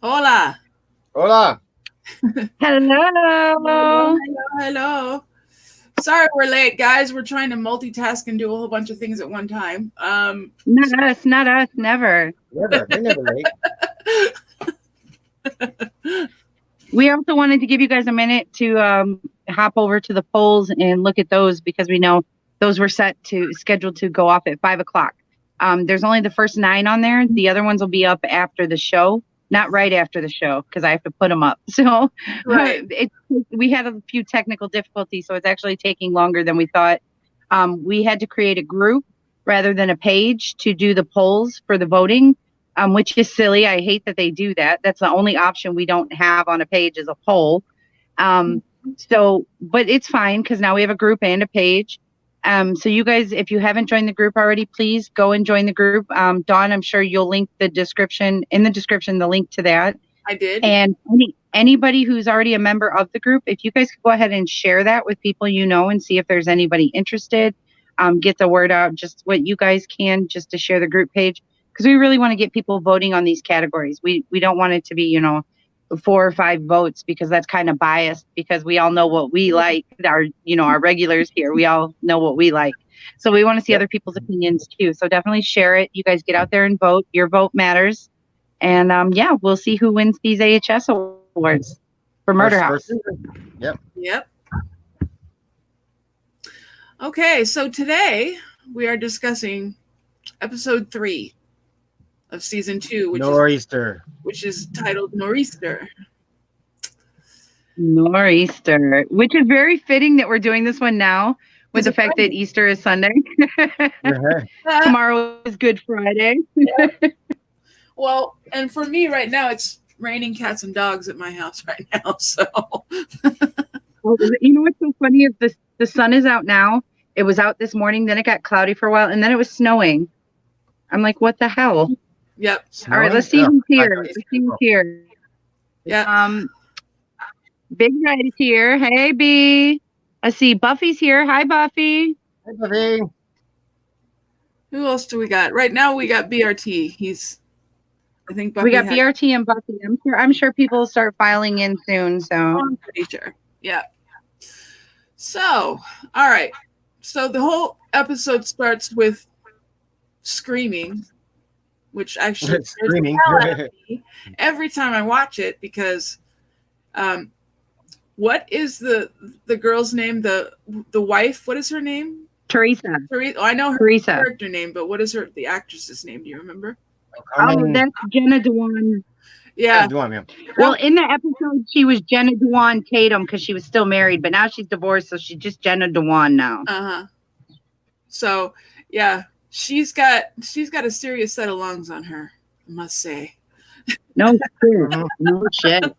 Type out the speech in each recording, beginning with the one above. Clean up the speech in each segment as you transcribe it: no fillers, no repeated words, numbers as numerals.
Hola. Hola. Hello. Hello. Sorry we're late, guys. We're trying to multitask and do a whole bunch of things at one time. Not us, never. Never. We're never late. We also wanted to give you guys a minute to hop over to the polls and look at those because we know those were scheduled to go off at 5:00. There's only the first 9 on there. The other ones will be up after the show, not right after the show because I have to put them up. So Right. we had a few technical difficulties, so it's actually taking longer than we thought. We had to create a group rather than a page to do the polls for the voting. Which is silly. I hate that they do that. That's the only option we don't have on a page is a poll. But it's fine because now we have a group and a page. So you guys, if you haven't joined the group already, please go and join the group. Dawn, I'm sure you'll link the description, the link to that. I did. And anybody who's already a member of the group, if you guys could go ahead and share that with people you know and see if there's anybody interested, get the word out, just what you guys can just to share the group page. Because we really want to get people voting on these categories. We don't want it to be, 4 or 5 votes because that's kind of biased because we all know what we like. Our regulars here, we all know what we like. So we want to see other people's opinions too. So definitely share it. You guys get out there and vote. Your vote matters. And we'll see who wins these AHS awards for Murder House. Yep. Okay, so today we are discussing episode 3 of season 2, which is titled Nor'easter. Nor'easter, which is very fitting that we're doing this one now with the fact that Easter is Sunday. Tomorrow is Good Friday. Well, and for me right now, it's raining cats and dogs at my house right now. So, you know what's so funny is the sun is out now. It was out this morning, then it got cloudy for a while, and then it was snowing. I'm like, what the hell? Yep. All right, let's see who's here. Yeah. Big Red is here. Hey, B. I see Buffy's here. Hi, Buffy. Hi, Buffy. Who else do we got? Right now we got BRT. I think Buffy we got BRT and Buffy. I'm sure people will start filing in soon. So I'm pretty sure. Yeah. So, all right. So the whole episode starts with screaming, which actually screaming every time I watch it because what is the girl's name? The wife, what is her name? Teresa. I know her character name, but what is the actress's name? Do you remember? That's Jenna Dewan. Yeah. Well, in the episode, she was Jenna Dewan Tatum because she was still married, but now she's divorced, so she's just Jenna Dewan now. So yeah, she's got a serious set of lungs on her, I must say. No shit.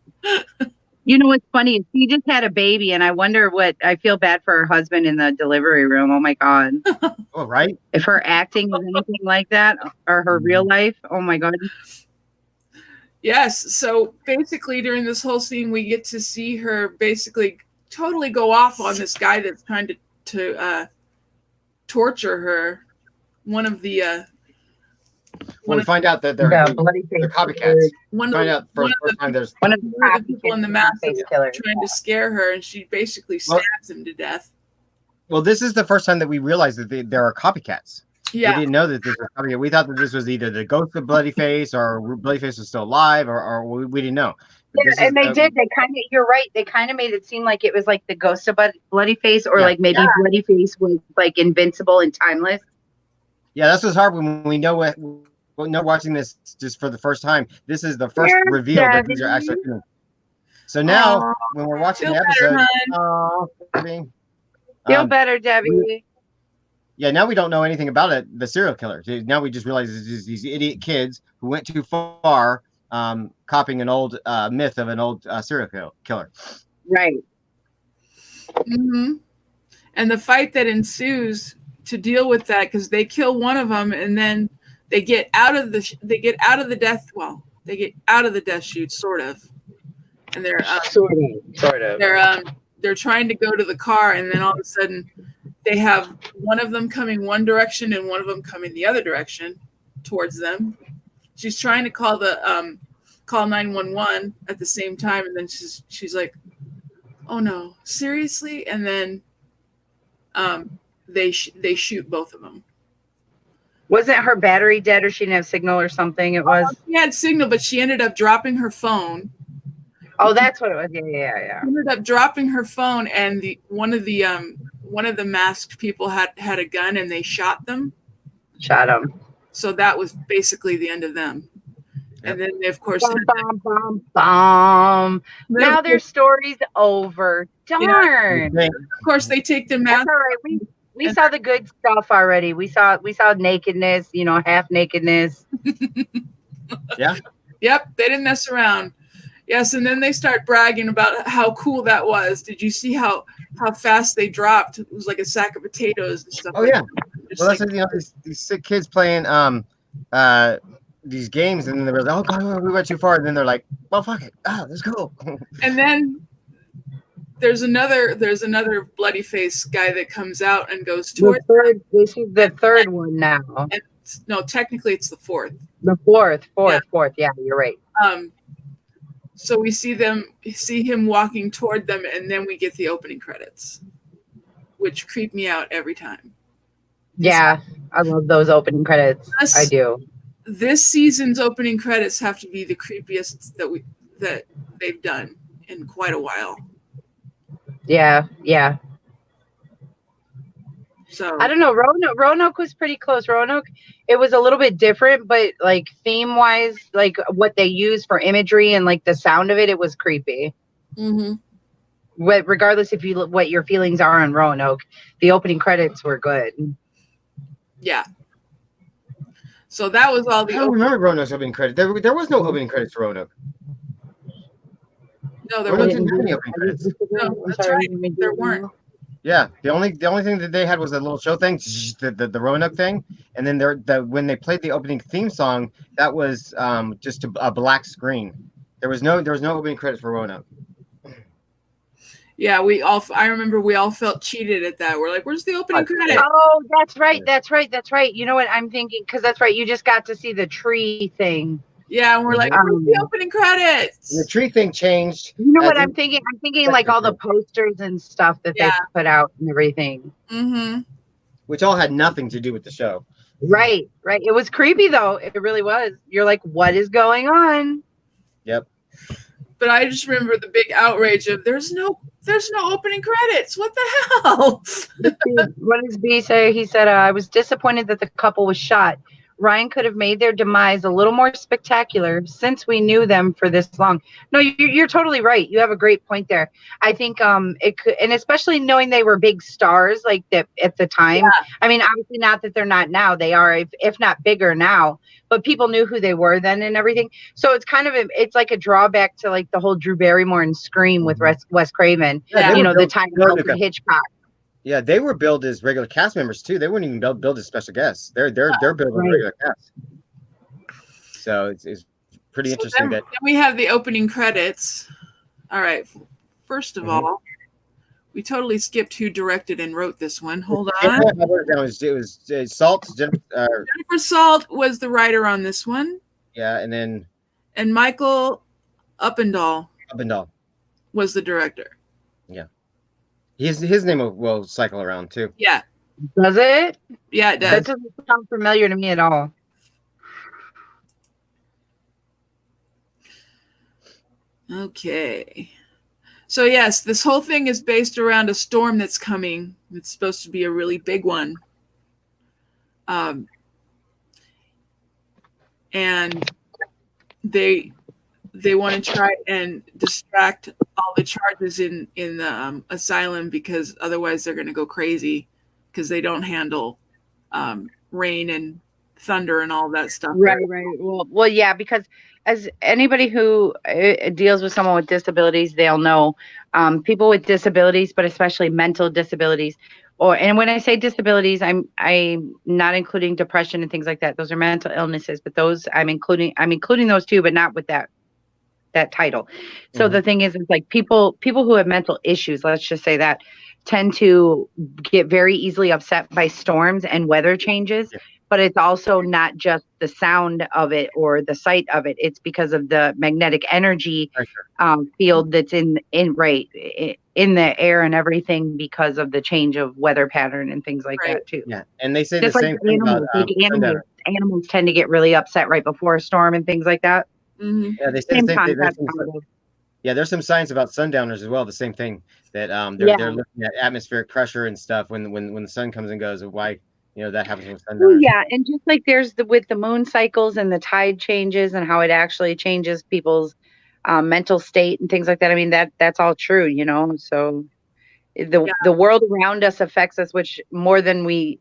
You know what's funny is she just had a baby, and I wonder I feel bad for her husband in the delivery room. Oh my God. Oh, right. If her acting was anything like that, or her real life, oh my God. Yes. So basically, during this whole scene, we get to see her basically totally go off on this guy that's trying to torture her. One of the. We find out that they're copycats. Find out for the first time there's one of the people in the mask trying to scare her, and she basically stabs him to death. Well, this is the first time that we realized that there are copycats. Yeah. We didn't know that this was copycat. We thought that this was either the ghost of Bloodyface or Bloodyface was still alive, or we didn't know. Yeah, and they did. They kind of. You're right. They kind of made it seem like it was like the ghost of Bloodyface, or like maybe Bloodyface was like invincible and timeless. Yeah, this was hard when we know what. No, watching this just for the first time, this is the first reveal that these are actually doing. So now, when we're watching the episode, feel better, Debbie. Yeah, now we don't know anything about it. The serial killer. Now we just realize it's just these idiot kids who went too far, copying an old myth of an old serial killer. Right. Mm-hmm. And the fight that ensues to deal with that, because they kill one of them, and then they get out of the death chute, sort of, and they're sort of. They're trying to go to the car, and then all of a sudden they have one of them coming one direction and one of them coming the other direction towards them. She's trying to call the call 911 at the same time, and then she's like, "Oh no, seriously?" And then they shoot both of them. Wasn't her battery dead, or she didn't have signal or something? It was. She had signal, but she ended up dropping her phone. Oh, that's what it was. Yeah. She ended up dropping her phone, and one of the masked people had a gun, and they shot them. Shot them. So that was basically the end of them. Yep. And then they, of course, now their story's over. Darn. Yeah. Of course, they take their mask. That's all right. We saw the good stuff already. We saw nakedness, half nakedness. Yeah. Yep. They didn't mess around. Yes, and then they start bragging about how cool that was. Did you see how fast they dropped? It was like a sack of potatoes and stuff. Oh yeah. Well, that's these sick kids playing these games, and then they're like, "Oh God, we went too far." And then they're like, "Well, fuck it, let's go." And then there's another bloody face guy that comes out and goes toward. This is the third one now. And, no, technically it's the fourth. The fourth. Yeah, you're right. So we see him walking toward them, and then we get the opening credits, which creep me out every time. Yeah, I love those opening credits. I do. This season's opening credits have to be the creepiest that they've done in quite a while. Yeah. So I don't know. Roanoke was pretty close. Roanoke, it was a little bit different, but like theme wise, like what they use for imagery and like the sound of it was creepy. Mm-hmm. Regardless what your feelings are on Roanoke, the opening credits were good. Yeah. So that was all the. I don't remember Roanoke's opening credits. There was no opening credits for Roanoke. No, there wasn't any opening credits. No, that's right. There weren't. Yeah, the only thing that they had was a little show thing, the Roanoke thing, and then when they played the opening theme song, that was just a black screen. There was no opening credits for Roanoke. Yeah, I remember we all felt cheated at that. We're like, "Where's the opening credit?" Oh, that's right. You know what I'm thinking? Because that's right. You just got to see the tree thing. Yeah, and we're like, "Where's the opening credits?" The tree thing changed. You know what I'm thinking? I'm thinking like all the posters and stuff that they put out and everything. Mm-hmm. Which all had nothing to do with the show. Right. It was creepy though. It really was. You're like, what is going on? Yep. But I just remember the big outrage of there's no opening credits. What the hell? What does B say? He said, I was disappointed that the couple was shot. Ryan could have made their demise a little more spectacular since we knew them for this long. No, you're totally right. You have a great point there. I think it could, and especially knowing they were big stars like that at the time. Yeah. I mean, obviously not that they're not now. They are, if not bigger now, but people knew who they were then and everything. So it's kind of it's like a drawback to like the whole Drew Barrymore and Scream with Wes Craven. Yeah, the time of Hitchcock. Yeah, they were billed as regular cast members too. They weren't even billed as special guests. They're billed as regular cast. So it's pretty interesting that we have the opening credits. All right. First of all, we totally skipped who directed and wrote this one. Hold on. It was Salt. Jennifer Salt was the writer on this one. Yeah, and Michael Uppendahl was the director. Yeah. His name will cycle around too. Yeah. Does it? Yeah, it does. That doesn't sound familiar to me at all. Okay. So yes, this whole thing is based around a storm that's coming. It's supposed to be a really big one. And they want to try and distract all the charges in the asylum, because otherwise they're going to go crazy because they don't handle rain and thunder and all that stuff. Right. Well, yeah, because as anybody who deals with someone with disabilities, they'll know people with disabilities, but especially mental disabilities. And when I say disabilities, I'm not including depression and things like that. Those are mental illnesses, but those I'm including those too, but not with that title. So the thing is like people who have mental issues, let's just say that, tend to get very easily upset by storms and weather changes but it's also not just the sound of it or the sight of it. It's because of the magnetic energy field that's in the air and everything, because of the change of weather pattern and things like that too. Yeah, and they say just the like same thing about animals tend to get really upset right before a storm and things like that. Mm-hmm. Yeah, they say Same the same thing. concept. Yeah, there's some signs about sundowners as well. The same thing, that they're looking at atmospheric pressure and stuff when the sun comes and goes. Why that happens with sundowners. Yeah, and just like there's with the moon cycles and the tide changes and how it actually changes people's mental state and things like that. I mean, that's all true, So the world around us affects us, which more than we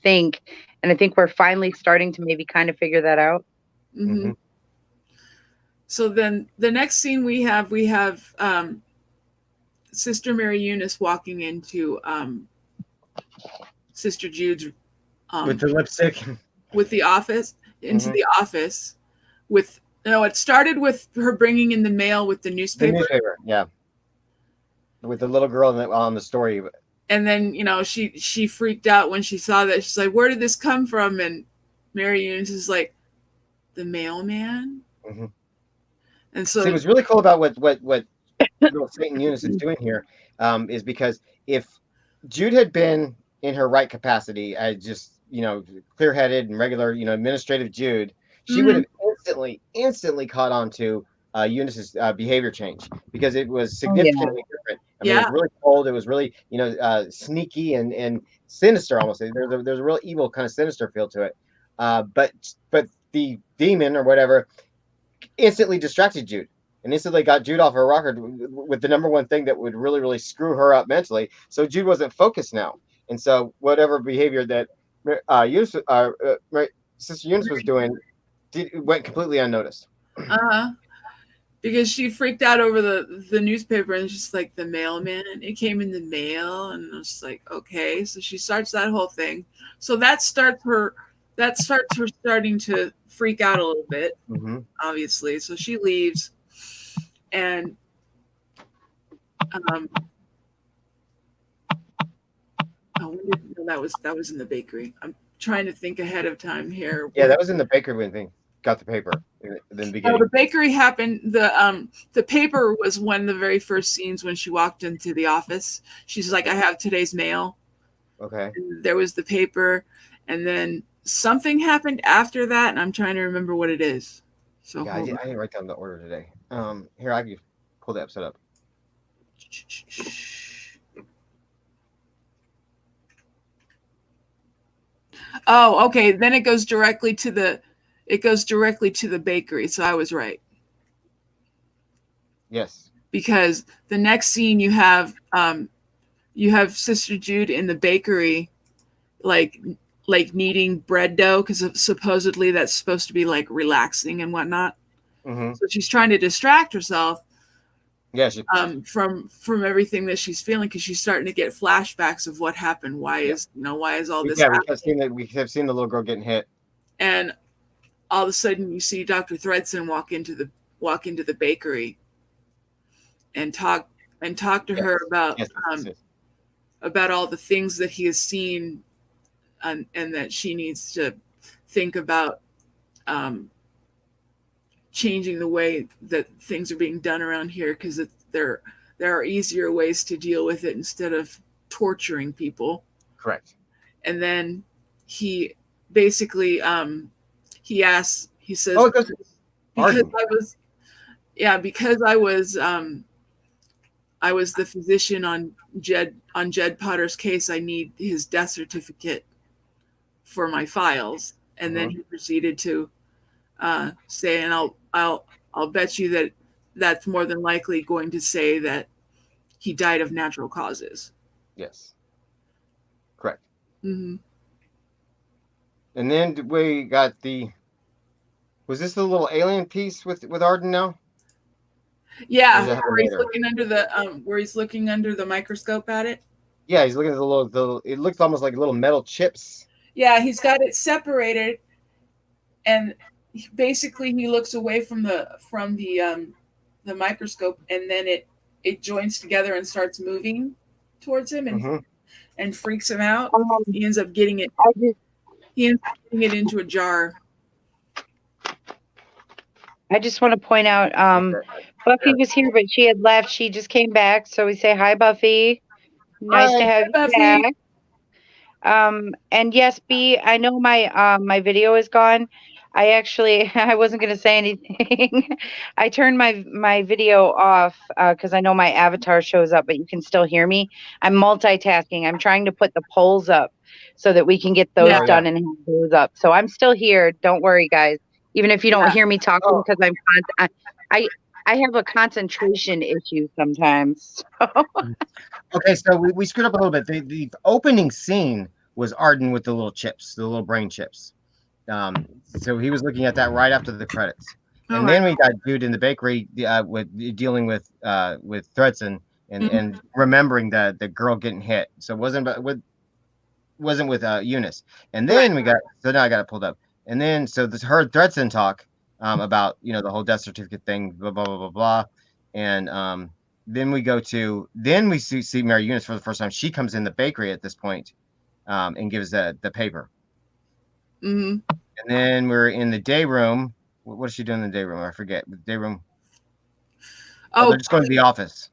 think, and I think we're finally starting to maybe kind of figure that out. Mm-hmm. So then the next scene we have Sister Mary Eunice walking into Sister Jude's with the lipstick, with the office into the office with it started with her bringing in the mail with the newspaper. Yeah, with the little girl on the story. And then she freaked out when she saw that. She's like, "Where did this come from?" And Mary Eunice is like, "The mailman." Mm-hmm. And so it was really cool about what little Satan Eunice is doing here, is because if Jude had been in her right capacity, just clear-headed and regular, administrative Jude, she would have instantly caught on to Eunice's behavior change, because it was significantly different. I mean, it was really cold. It was really sneaky and sinister almost. There's a real evil kind of sinister feel to it. But the demon or whatever instantly distracted Jude and instantly got Jude off her rocker with the number one thing that would really, really screw her up mentally. So Jude wasn't focused now. And so whatever behavior that Sister Eunice was doing went completely unnoticed. Because she freaked out over the newspaper, and she's like, "The mailman, it came in the mail." And I was like, okay. So she starts that whole thing. So that starts her starting to freak out a little bit, obviously. So she leaves, and that was in the bakery. I'm trying to think ahead of time here. Yeah, that was in the bakery when they got the paper in the beginning. The bakery happened. The paper was one of the very first scenes when she walked into the office. She's like, "I have today's mail." Okay. And there was the paper, and then something happened after that, and I'm trying to remember what it is. So yeah, I didn't write down the order today. Here, I can pull the episode up. Oh, okay. Then it goes directly to the bakery. So I was right. Yes. Because the next scene you have Sister Jude in the bakery, like kneading bread dough, because supposedly that's supposed to be like relaxing and whatnot. So she's trying to distract herself. Yeah. From everything that she's feeling, because she's starting to get flashbacks of what happened. Why is all this? Yeah, we have seen the little girl getting hit, and all of a sudden you see Dr. Thredson walk into the bakery and talk to her about about all the things that he has seen, and that she needs to think about changing the way that things are being done around here, because there are easier ways to deal with it instead of torturing people. Correct. And then he basically he says, because I was the physician on Jed Potter's case, I need his death certificate for my files. And then he proceeded to say, and I'll bet you that that's more than likely going to say that he died of natural causes. Yes. Correct. Mm-hmm. And then we got was this the little alien piece with Arden now? Yeah, where he's looking under the microscope at it. Yeah, he's looking at the it looks almost like little metal chips. Yeah, he's got it separated, and basically he looks away from the microscope, and then it joins together and starts moving towards him, and freaks him out. He ends up getting it. He ends up putting it into a jar. I just want to point out, Buffy was here, but she had left. She just came back. So we say, hi, Buffy. Nice to have you Buffy. back. And yes, B, I know my video is gone. I actually I wasn't gonna say anything. I turned my video off because I know my avatar shows up, but you can still hear me. I'm multitasking. I'm trying to put the polls up so that we can get those done and have those up. So I'm still here. Don't worry, guys. Even if you don't hear me talking because I have a concentration issue sometimes. Okay, so we screwed up a little bit. The opening scene was Arden with the little chips, the little brain chips. So he was looking at that right after the credits, and then we got dude in the bakery with dealing with Thredson and remembering the girl getting hit. So it wasn't with Eunice, and then we got now I got it pulled up, and then so this heard Thredson talk about the whole death certificate thing, blah blah blah blah blah, and then we see Mary Eunice for the first time. She comes in the bakery at this point, and gives the paper. Mm-hmm. And then we're in the day room. What is she doing in the day room? I forget. The day room. Oh, they're just going to the office,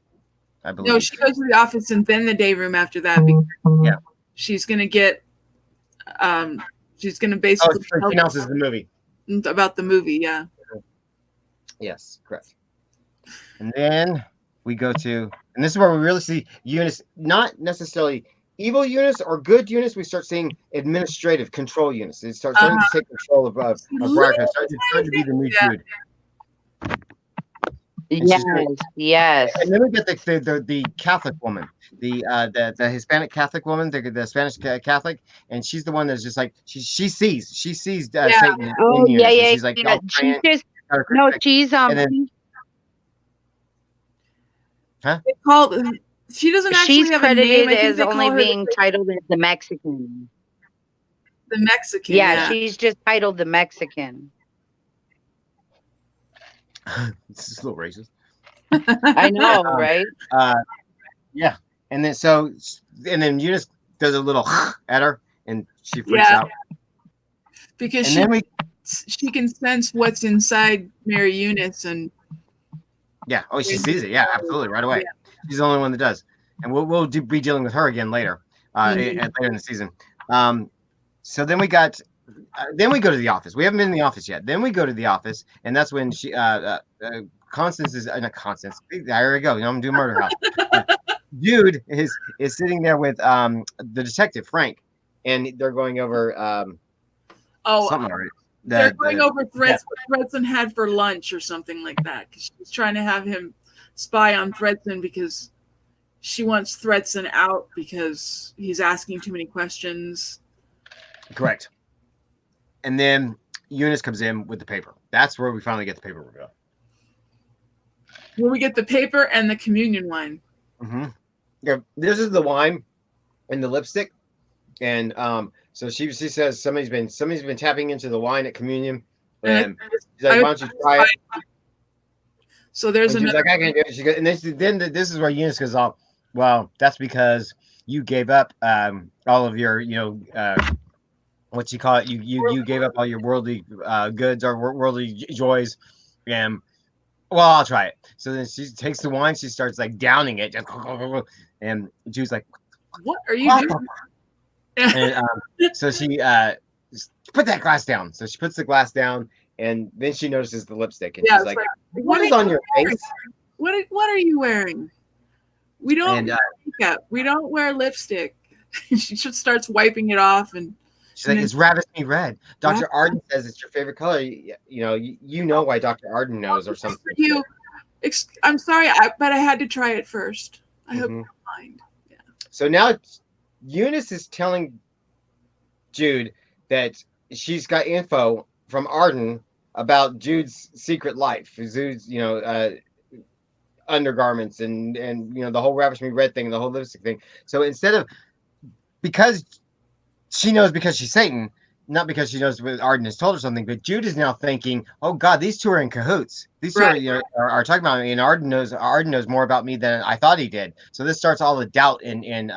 I believe. No, she goes to the office and then the day room after that. Yeah. She's gonna get. She's gonna basically. Oh, she announces the movie. About the movie, yeah. Yes, correct. And then we go to, and this is where we really see Eunice, not necessarily evil Eunice or good Eunice. We start seeing administrative control Eunice. It starts starting to take control of Briarcliff. It's starting to be the new dude. Yes. And then we get the Catholic woman, the Hispanic Catholic woman, the Spanish Catholic, and she's the one that's just like she sees Satan in Eunice. And she's like, she's just she's huh? She doesn't actually she's have credited a name. as only being titled as the Mexican. The Mexican. Yeah, she's just titled the Mexican. This is a little racist. I know, right? Yeah, and then Eunice does a little at her, and she freaks out because she can sense what's inside Mary Eunice, and she sees it. Yeah, absolutely, right away. She's the only one that does, and we'll be dealing with her again later, later in the season. So then we go to the office. We haven't been in the office yet. Then we go to the office, and that's when Constance is not Constance. There we go. I'm doing Murder House. Dude is sitting there with the detective Frank, and they're going over something already. They're going over what Thredson had for lunch or something like that, because she's trying to have him spy on Thredson because she wants Thredson out because he's asking too many questions. Correct. And then Eunice comes in with the paper. That's where we finally get the paper reveal. Where we get the paper and the communion wine. Mm-hmm. Yeah, this is the wine and the lipstick, and so she says somebody's been tapping into the wine at communion, and she's like, "Why don't you try it?" So there's another. She's like, "I can't do it." She goes, and then this is where Eunice goes, "Oh, well, that's because you gave up all of your what you call it? You gave up all your worldly goods or worldly joys, and well, I'll try it." So then she takes the wine, she starts like downing it, and Jude's like, "What are you doing?" And so she put that glass down. So she puts the glass down, and then she notices the lipstick, and she's like, "What is on your face? What are you wearing? We don't wear makeup. We don't wear lipstick." She just starts wiping it off, and she's like, "It's Ravish Me Red. Dr. Arden says it's your favorite color. You know why Dr. Arden knows or something." I'm sorry, but I had to try it first. I hope you don't mind. Yeah. So now Eunice is telling Jude that she's got info from Arden about Jude's secret life, Jude's undergarments and the whole Ravish Me Red thing, the whole lipstick thing. So because she knows because she's Satan, not because she knows what Arden has told her something, but Jude is now thinking, "Oh God, these two are in cahoots. These two are talking about me, and Arden knows more about me than I thought he did." So this starts all the doubt in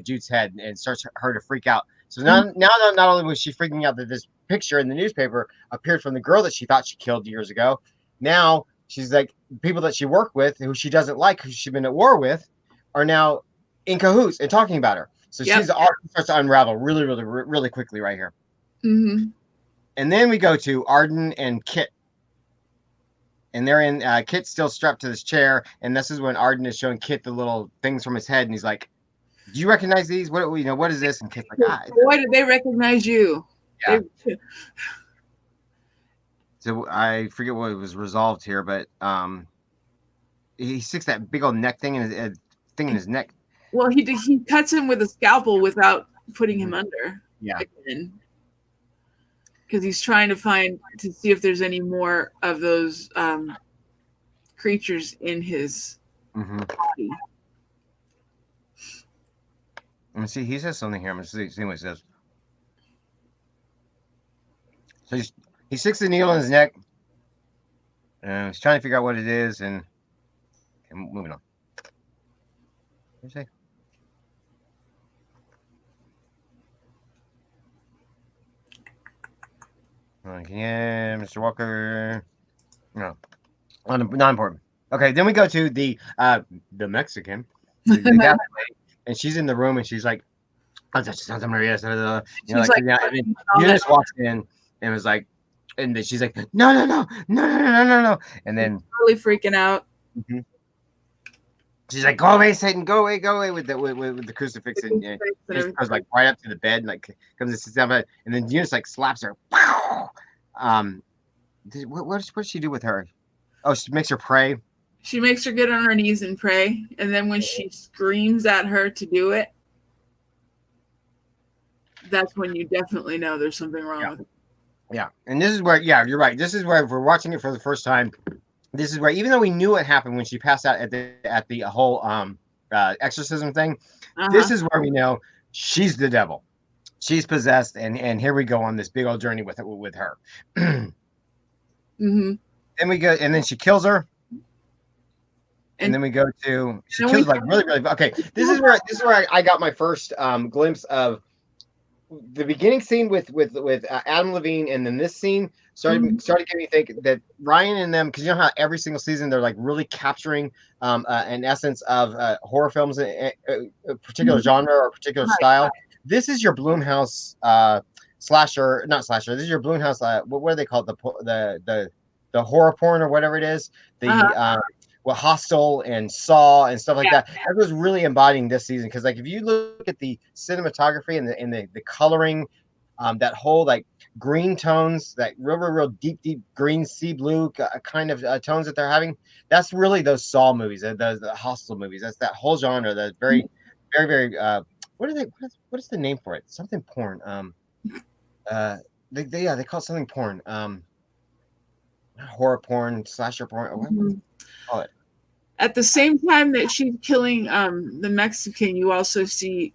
Jude's head and starts her to freak out. So now not only was she freaking out that this picture in the newspaper appeared from the girl that she thought she killed years ago, now she's like, people that she worked with, who she doesn't like, who she's been at war with, are now in cahoots and talking about her. So Yep. she's all starts to unravel really, really, really quickly right here. Mm-hmm. And then we go to Arden and Kit. And they're in, Kit's still strapped to this chair. And this is when Arden is showing Kit the little things from his head. And he's like, do you recognize these? What is this? And Kit's like, why did they recognize you? Yeah. So I forget what was resolved here, but he sticks that big old neck thing in his neck. Well, he cuts him with a scalpel without putting him under. Yeah. Again. Because he's trying to see if there's any more of those creatures in his body. Let me see. He says something here. I'm going to see what he says. So he sticks the needle in his neck. And he's trying to figure out what it is. And moving on. What did you say? Yeah, Mr. Walker. No, not important. Okay, then we go to the Mexican, and she's in the room, and she's like, Eunice walks in and was like, and then she's like, no, and then really freaking out. Mm-hmm. She's like, go away, Satan, go away with the crucifix, and she goes like right up to the bed, and like comes and sits down, and then Eunice like slaps her. What does she do with her? Oh, she makes her pray. She makes her get on her knees and pray, and then when she screams at her to do it, that's when you definitely know there's something wrong with it. Yeah, and this is where, you're right. This is where, if we're watching it for the first time, this is where, even though we knew what happened when she passed out at the whole exorcism thing, this is where we know she's the devil. She's possessed, and here we go on this big old journey with her. Mm-hmm. Then we go, and then she kills her. And then we go to, she kills like really, really. Okay, this is where I got my first glimpse of the beginning scene with Adam Levine, and then this scene started getting me think that Ryan and them, because you know how every single season they're like really capturing an essence of horror films, a particular genre or a particular style. This is your Blumhouse slasher, not slasher. This is your Blumhouse. What do they call it? The horror porn or whatever it is. Hostel and Saw and stuff like that. That was really embodying this season, because like if you look at the cinematography and the coloring, that whole like green tones, that real deep green sea blue kind of tones that they're having, that's really those Saw movies, the Hostel movies. That's that whole genre. That's very what is the name for it? Something porn. They call it something porn. Horror porn, slasher porn. What do you call it? At the same time that she's killing the Mexican, you also see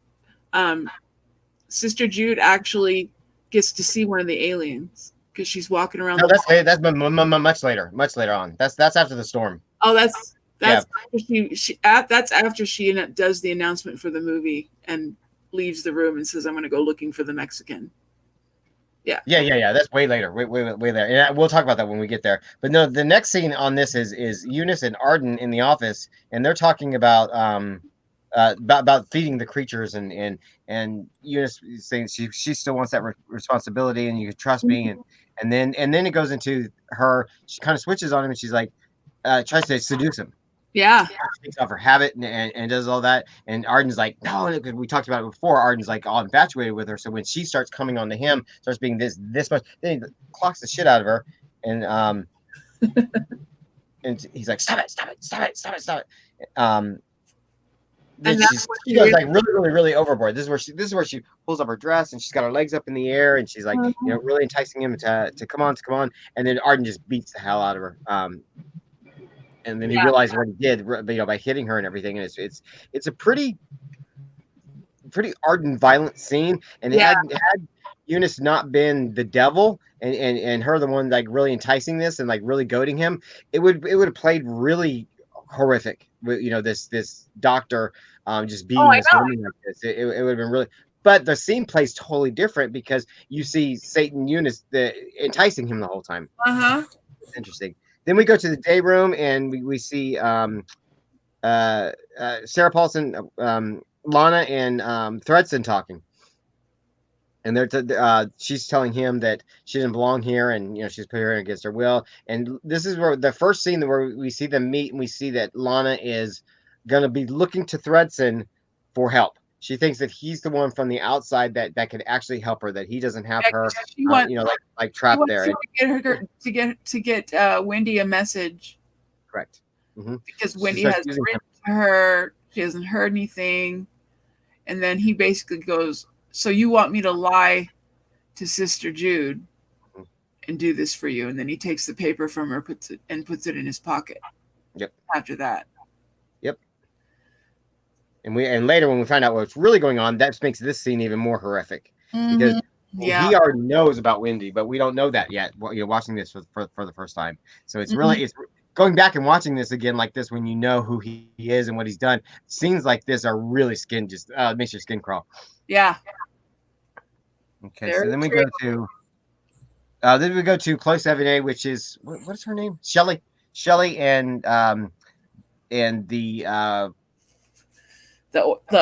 Sister Jude actually gets to see one of the aliens because she's walking around. No, that's much later on. That's after the storm. Oh, that's after she does the announcement for the movie and leaves the room and says, "I'm going to go looking for the Mexican." Yeah. That's way later. Way later. And we'll talk about that when we get there. But no, the next scene on this is Eunice and Arden in the office, and they're talking about feeding the creatures, and Eunice is saying she still wants that responsibility, and you can trust me, and then it goes into her. She kind of switches on him, and she's like tries to seduce him. Yeah. She takes off her habit and does all that. And Arden's like, no, because we talked about it before. Arden's like all infatuated with her. So when she starts coming on to him, starts being this much, then he clocks the shit out of her. And and he's like, stop it. Then she goes like really overboard. This is where she pulls up her dress, and she's got her legs up in the air, and she's like, really enticing him to come on. And then Arden just beats the hell out of her. And then he realized what he did, by hitting her and everything. And it's a pretty ardent, violent scene. And had Eunice not been the devil and her the one like really enticing this and like really goading him, it would have played really horrific. This doctor just beating this woman like this. It would have been really. but the scene plays totally different because you see Satan Eunice enticing him the whole time. It's interesting. Then we go to the day room and we see Sarah Paulson, Lana, and Thredson talking. And she's telling him that she doesn't belong here, and she's put her in against her will. And this is where the first scene where we see them meet, and we see that Lana is gonna be looking to Thredson for help. She thinks that he's the one from the outside that could actually help her. That he doesn't have her, like trapped there. To get Wendy a message. Correct. Because Wendy has written to her, she hasn't heard anything, and then he basically goes, "So you want me to lie to Sister Jude and do this for you?" And then he takes the paper from her, puts it in his pocket. Yep. After that. Yep. And later when we find out what's really going on, that makes this scene even more horrific because he already knows about Wendy, but we don't know that yet. You're watching this for the first time, so it's really it's going back and watching this again like this when you know who he is and what he's done. Scenes like this are really makes your skin crawl. Yeah. Okay, so then we go to Close Everyday, which is what's her name? Shelly, and the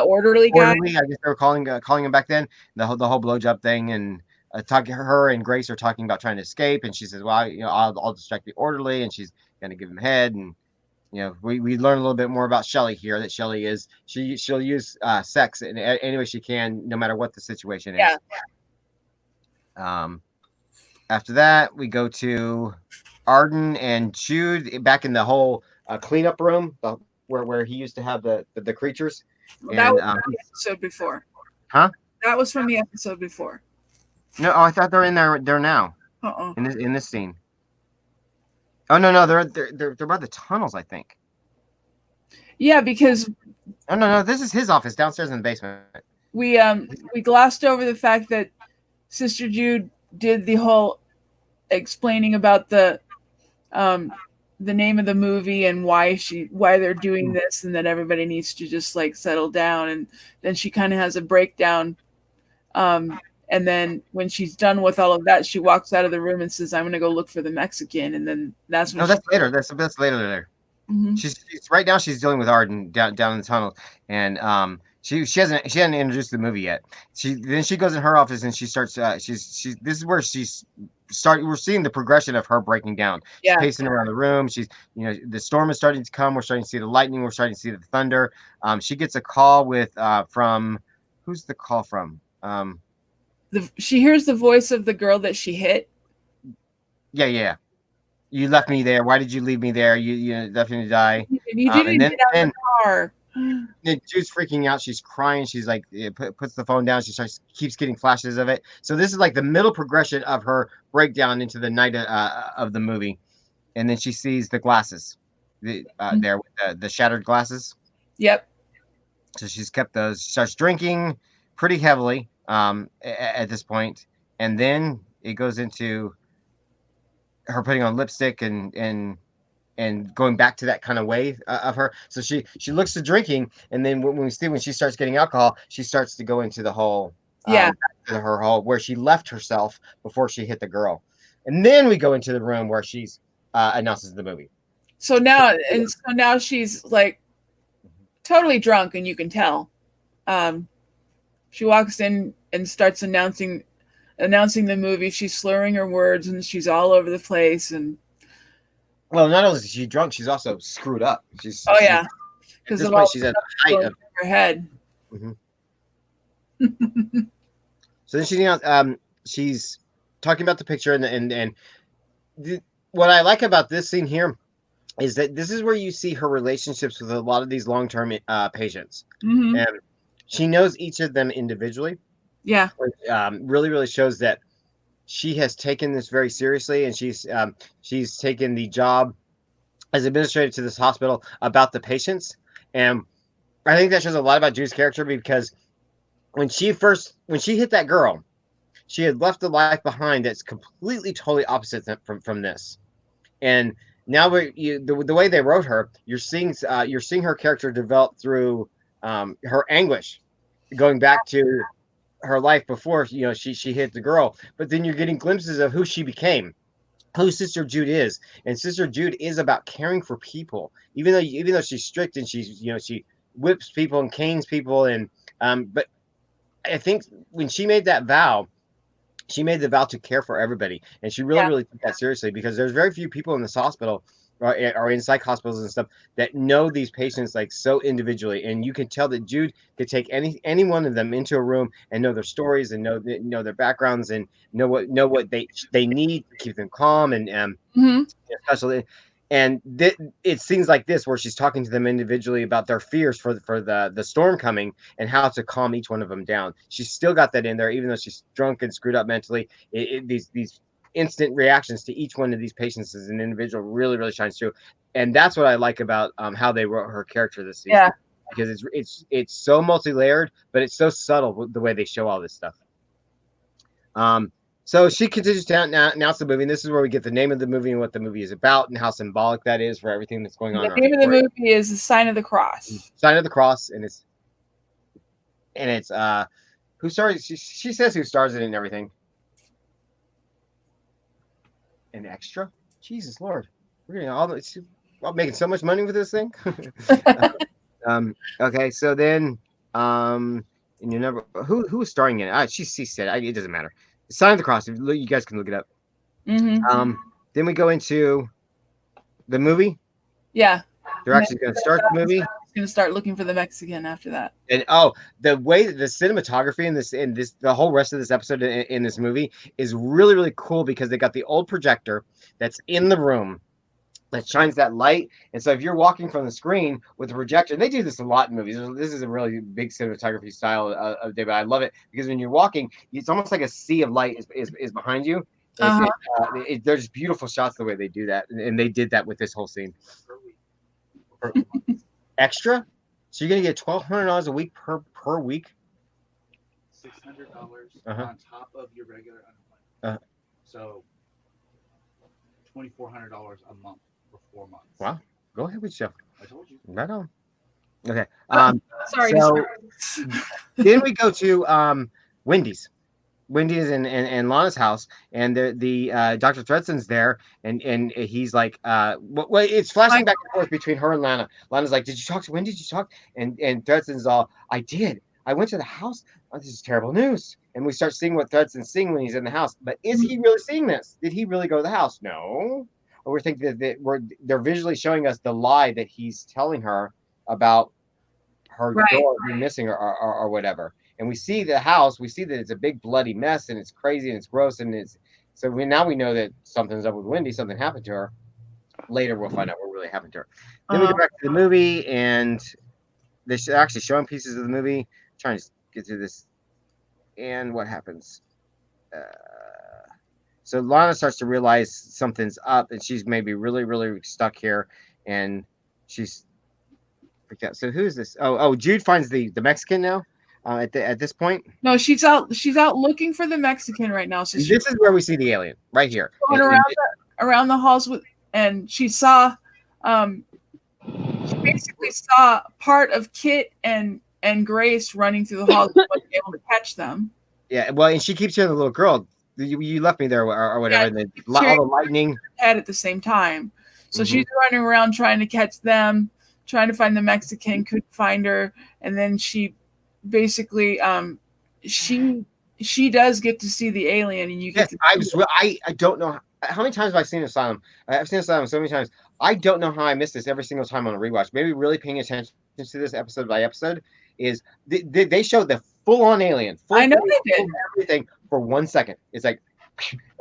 orderly guy. I guess they were calling him back then. The whole blowjob thing, and her and Grace are talking about trying to escape, and she says, "Well, I'll distract the orderly," and she's gonna give him head, and we learn a little bit more about Shelly here. That Shelly she'll use sex in any way she can, no matter what the situation is. Yeah. After that, we go to Arden and Jude back in the whole cleanup room where he used to have the creatures. That was from the episode before. Huh? That was from the episode before. No, I thought they're in there now. In this scene. Oh no, they're by the tunnels, I think. Yeah, because no, this is his office downstairs in the basement. We glossed over the fact that Sister Jude did the whole explaining about the name of the movie and why they're doing this, and that everybody needs to just like settle down, and then she kind of has a breakdown, and then when she's done with all of that, she walks out of the room and says, "I'm gonna go look for the Mexican," and then that's when that's later. That's later there. She's right now she's dealing with Arden down in the tunnel, and she hasn't introduced the movie yet. She goes in her office and she starts this is where we're seeing the progression of her breaking down. She's pacing around the room. She's the storm is starting to come. We're starting to see the lightning. We're starting to see the thunder. She gets a call from who's the call from? She hears the voice of the girl that she hit. Yeah. You left me there. Why did you leave me there? You left me to die. You didn't get out of the car. Jude's freaking out. She's crying. She's like, puts the phone down. She keeps getting flashes of it. So this is like the middle progression of her breakdown into the night of the movie, and then she sees the glasses, there with the shattered glasses. Yep. So she's kept those. She starts drinking pretty heavily at this point, and then it goes into her putting on lipstick and going back to that kind of way of her. So she looks to drinking, and then when she starts getting alcohol, she starts to go into the whole her hole where she left herself before she hit the girl, and then we go into the room where she's announces the movie. So now she's like totally drunk, and you can tell. She walks in and starts announcing the movie. She's slurring her words and she's all over the place. And well, not only is she drunk, she's also screwed up. Because of all she's at the height of her head. So then she's talking about the picture, and what I like about this scene here is that this is where you see her relationships with a lot of these long-term patients, and she knows each of them individually. Yeah. Really, really shows that she has taken this very seriously, and she's taken the job as administrator to this hospital about the patients. And I think that shows a lot about Jude's character, because when she hit that girl, she had left a life behind that's completely, totally opposite from this. And now the way they wrote her, you're seeing her character develop through her anguish, going back to her life before she hit the girl, but then you're getting glimpses of who she became, who Sister Jude is, and Sister Jude is about caring for people, even though she's strict and she whips people and canes people, and but I think when she made that vow, she made the vow to care for everybody, and she really, Yeah. really took that seriously, because there's very few people in this hospital or in psych hospitals and stuff that know these patients like so individually, and you can tell that Jude could take any one of them into a room and know their stories and know their backgrounds and know what they need to keep them calm, and Mm-hmm. especially. And it's scenes like this where she's talking to them individually about their fears for the storm coming and how to calm each one of them down. She's still got that in there, even though she's drunk and screwed up mentally. These instant reactions to each one of these patients as an individual really, really shines through. And that's what I like about how they wrote her character this season. Yeah. Because it's so multi-layered, but it's so subtle with the way they show all this stuff. So she continues to announce the movie, and this is where we get the name of the movie and what the movie is about and how symbolic that is for everything that's going on. The name of the movie is The Sign of the Cross. Sign of the Cross, and it's who stars? She says who stars in it and everything. An extra? Jesus Lord, we're getting making so much money with this thing. Okay, so then and you never who is starring in it? She said it doesn't matter. Sign of the Cross. You guys can look it up. Mm-hmm. Then we go into the movie. Yeah. They're actually going to start the movie. He's going to start looking for the Mexican after that. And the way that the cinematography in this the whole rest of this episode in this movie is really, really cool, because they got the old projector that's in the room that shines that light. And so if you're walking from the screen with the projector, and they do this a lot in movies. This is a really big cinematography style of day, but I love it because when you're walking, it's almost like a sea of light is behind you. There's beautiful shots the way they do that, and they did that with this whole scene. Extra, so you're gonna get $1,200 a week per week. $600 on top of your regular unemployment. So $2,400 a month for 4 months. Wow, go ahead with yourself. I told you. Right on. Okay. Sorry. So then we go to Wendy's and Lana's house, and the Dr. Thredson's there, and he's like, well, it's flashing back and forth between her and Lana. Lana's like, did you talk to Wendy? Did you talk? And Thredson's all, I did. I went to the house. Oh, this is terrible news. And we start seeing what Thredson's seeing when he's in the house. But is he really seeing this? Did he really go to the house? No. Or we're thinking that they're visually showing us the lie that he's telling her about her door being missing or whatever. And we see the house. We see that it's a big bloody mess, and it's crazy, and it's gross, and it's so. Now we know that something's up with Wendy. Something happened to her. Later, we'll find out what really happened to her. Then we go back to the movie, and they're actually showing pieces of the movie. I'm trying to get through this, and what happens? So Lana starts to realize something's up, and she's maybe really, really stuck here, and she's freaked out. So who's this? Oh, Jude finds the Mexican now. At this point, no, she's out looking for the Mexican right now. So this is where we see the alien right here, going around the halls and she saw, she basically saw part of Kit and Grace running through the halls, and wasn't able to catch them. Yeah, well, and she keeps hearing the little girl. You left me there or whatever. Yeah, and all the lightning head at the same time, so she's running around trying to catch them, trying to find the Mexican. Couldn't find her, and then she. Basically, she does get to see the alien, and you get. I don't know how many times have I seen Asylum. I've seen Asylum so many times. I don't know how I missed this every single time on a rewatch. Maybe really paying attention to this episode by episode is they showed the full-on alien. I know they did everything for 1 second. It's like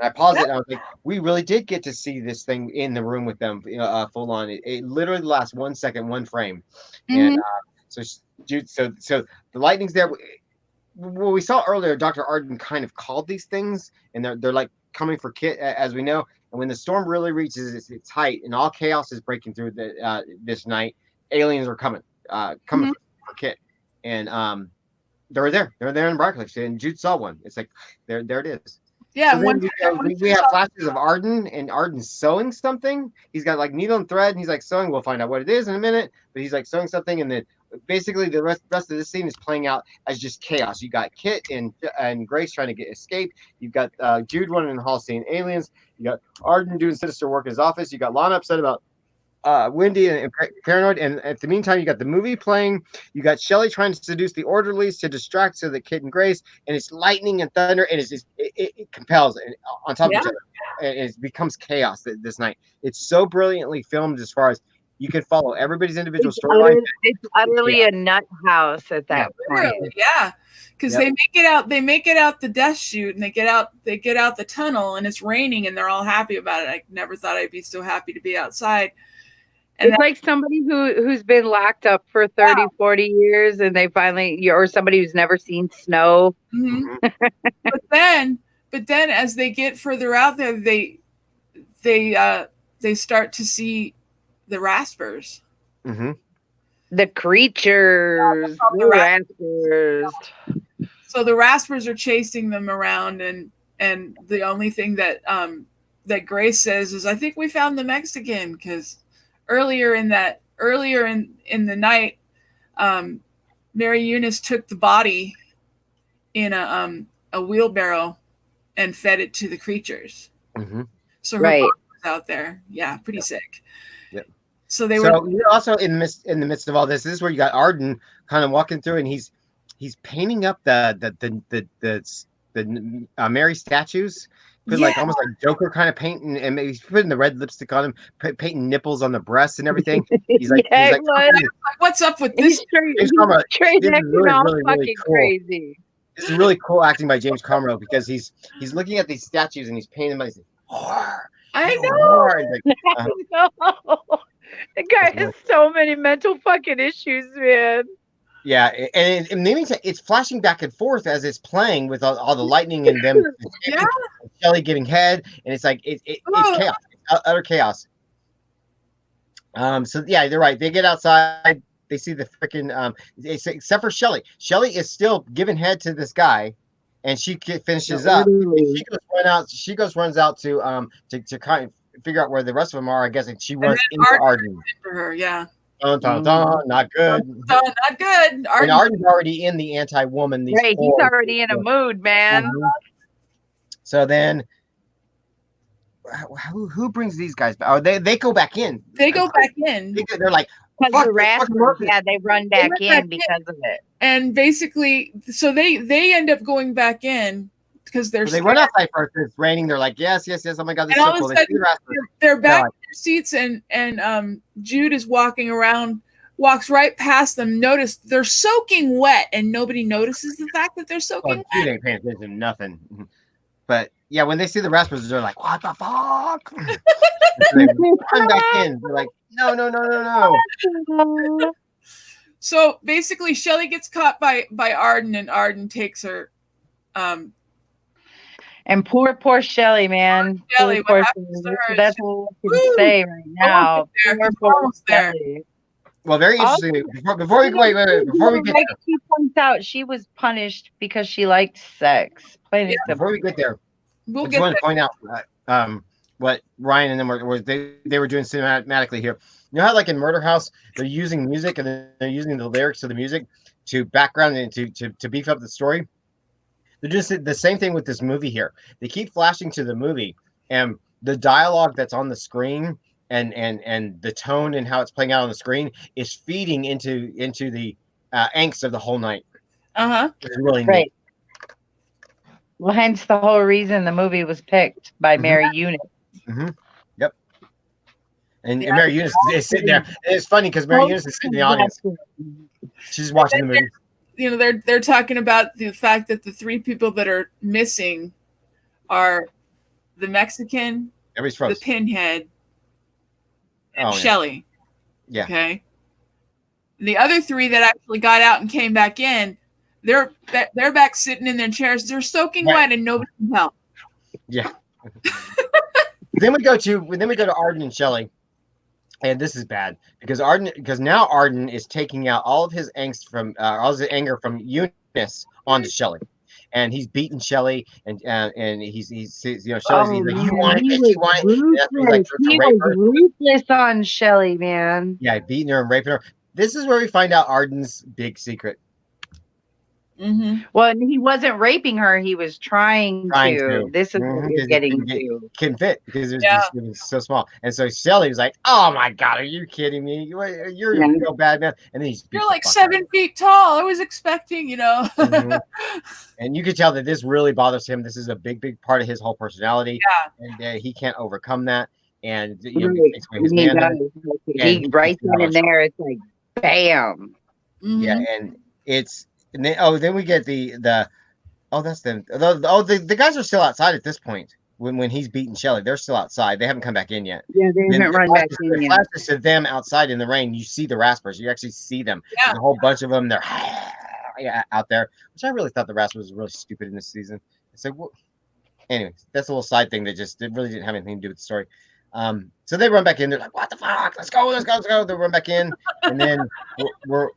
I paused it and I was like, we really did get to see this thing in the room with them, full on. It literally lasts 1 second, one frame, and so the lightning's there. What we saw earlier, Dr. Arden kind of called these things, and they're like coming for Kit, as we know. And when the storm really reaches its height and all chaos is breaking through this night, aliens are coming for Kit, and they're there in Briarcliff, and Jude saw one. It's like there it is. Yeah, So then we have flashes of Arden, and Arden's sewing something. He's got like needle and thread, and he's like sewing. We'll find out what it is in a minute, but he's like sewing something, and then basically the rest of this scene is playing out as just chaos. You got Kit and Grace trying to escape. You've got Jude running in the hall seeing aliens. You got Arden doing sinister work in his office. You got Lana upset about Wendy and paranoid, and at the meantime, you got the movie playing. You got Shelley trying to seduce the orderlies to distract so that Kit and Grace, and it's lightning and thunder, and it compels on top of each other, and it becomes chaos this night. It's so brilliantly filmed as far as you can follow everybody's individual storyline. It's utterly a nut house at that point. Yeah, because they make it out the death chute, and they get out the tunnel, and it's raining, and they're all happy about it. I never thought I'd be so happy to be outside. And it's like somebody who's been locked up for 30, 40 years, and they finally, or somebody who's never seen snow. Mm-hmm. but then as they get further out there, they start to see the Raspers. Mm-hmm. The creatures, the Raspers. So the Raspers are chasing them around, and the only thing that Grace says is, "I think we found the Mexican," because earlier in the night, Mary Eunice took the body in a wheelbarrow and fed it to the creatures. Mm-hmm. So her body was out there. Yeah, pretty sick. Yep. So they were also in the midst of all this. This is where you got Arden kind of walking through, and he's painting up the Mary statues. Put like almost like Joker kind of painting, and he's putting the red lipstick on him, painting nipples on the breasts and everything. He's like, what's up with this? He's really fucking crazy. This is really cool acting by James Cromwell, because he's looking at these statues and he's painting them. He's like, horror. I know. Like, I know. The guy has so many mental fucking issues, man. Yeah, and it's flashing back and forth as it's playing with all the lightning and them. And Shelley getting head, and it's like it's chaos, it's utter chaos. So yeah, they're right. They get outside, they see the freaking except for Shelley. Shelley is still giving head to this guy, and she finishes up. She runs out to kind of figure out where the rest of them are, I guess, and she runs into Arden. Her, yeah. Dun, dun, dun, not good. Not good. Arden's already in the anti-woman. He's already in a mood, man. So then, who brings these guys back? Oh, they go back in. They go back in. They're like, because the Raspers, they run back in because of it. And basically, so they end up going back in because they run outside first. It's raining. They're like, yes. Oh my God, this is so cool. They're back in their seats, and Jude is walking around, walks right past them. Notice they're soaking wet, and nobody notices the fact that they're soaking wet. Jude ain't paying attention to nothing. But yeah, when they see the Raspers, they're like, what the fuck? They run back in. They're like, no. So basically, Shelley gets caught by Arden, and Arden takes her. And poor Shelley, man. Shelley, poor that's all I can say right now. Poor Shelley. Well, very interesting. Before we get there, she points out she was punished because she liked sex. Before we get there, I just want to point out what Ryan and them were doing cinematically here. You know how, like in Murder House, they're using music and they're using the lyrics of the music to background and to beef up the story. They're just the same thing with this movie here. They keep flashing to the movie, and the dialogue that's on the screen and the tone and how it's playing out on the screen is feeding into the angst of the whole night. It's really neat. Well, hence the whole reason the movie was picked by Mary Eunice. Yep. And Mary Eunice is sitting there. It's funny because Mary Eunice is sitting in the audience. She's watching the movie. You know, they're talking about the fact that the three people that are missing are the Mexican, the Pinhead, and Shelley. Yeah. Okay. The other three that actually got out and came back in, they're back sitting in their chairs. They're soaking wet and nobody can help. Yeah. Then we go to Arden and Shelley. And this is bad because now Arden is taking out all of his angst all his anger from Eunice onto Shelley. and he's beating Shelley, and he's Shelley's he's Oh like, you man, want he it, was you want it. And that's when he's like ruthless. to He rape was her. ruthless on Shelly, man. Yeah, beating her and raping her. This is where we find out Arden's big secret. Well, he wasn't raping her; he was trying to. This is what we're getting to. Couldn't fit because it was so small. And so Shelly was like, "Oh my god, are you kidding me? You're a real bad man." And then you're like 7 feet tall. I was expecting, And you could tell that this really bothers him. This is a big part of his whole personality. Yeah. And he can't overcome that. And He takes away his manhood. He right then and there, it's like, bam. Yeah, and it's. And then we get that's them. The guys are still outside at this point when he's beating Shelly. They're still outside. They haven't come back in yet. Yeah, they haven't run back in yet. Flashes to them outside in the rain. You see the Raspers. You actually see them. Yeah. There's a whole bunch of them. They're out there, which I really thought the Raspers was really stupid in this season. It's like, anyways, that's a little side thing that it really didn't have anything to do with the story. So they run back in. They're like, "What the fuck? Let's go! They run back in, and then we're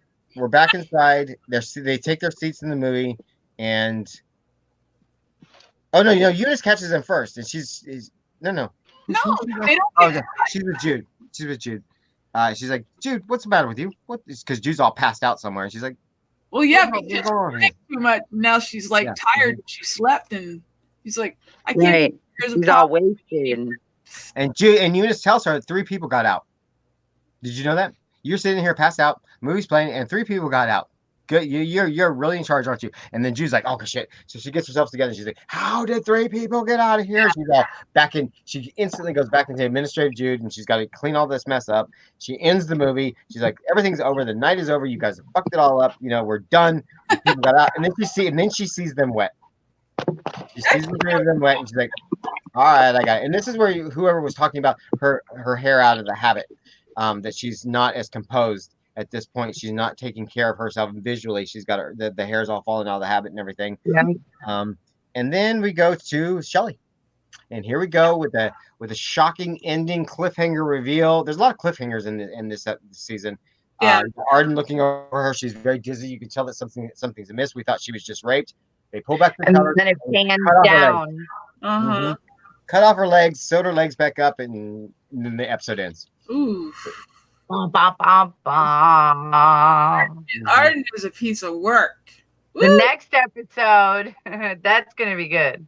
back inside. They take their seats in the movie, and Eunice catches them first, and she's they don't. She's with Jude. She's like, "Jude, what's the matter with you? What?" Because Jude's all passed out somewhere, and she's like, "Well, yeah, because too much. Now she's like tired. She slept, and he's like, I can't." Right. She's all wasted. And Eunice tells her 3 people got out. Did you know that? You're sitting here passed out, movie's playing, and 3 people got out. Good, you're really in charge, aren't you? And then Jude's like, "Oh shit!" So she gets herself together. She's like, "How did 3 people get out of here?" She's all back in. She instantly goes back into administrative Jude, and she's got to clean all this mess up. She ends the movie. She's like, "Everything's over. The night is over. You guys have fucked it all up. We're done." People got out, and then she sees them wet. She sees the 3 of them wet, and she's like, "All right, I got it." And this is where whoever was talking about her hair out of the habit, that she's not as composed. At this point, she's not taking care of herself visually. She's got the hair's all falling out of the habit and everything. Yeah. And then we go to Shelly, and here we go with a shocking ending cliffhanger reveal. There's a lot of cliffhangers in this season. Yeah. Arden looking over her, she's very dizzy. You can tell that something's amiss. We thought she was just raped. They pull back the cover. And then it pans down. Cut off her legs, sewed her legs back up, and then the episode ends. Ooh. Bum, bum, bum, bum. Arden is a piece of work. The next episode, that's going to be good.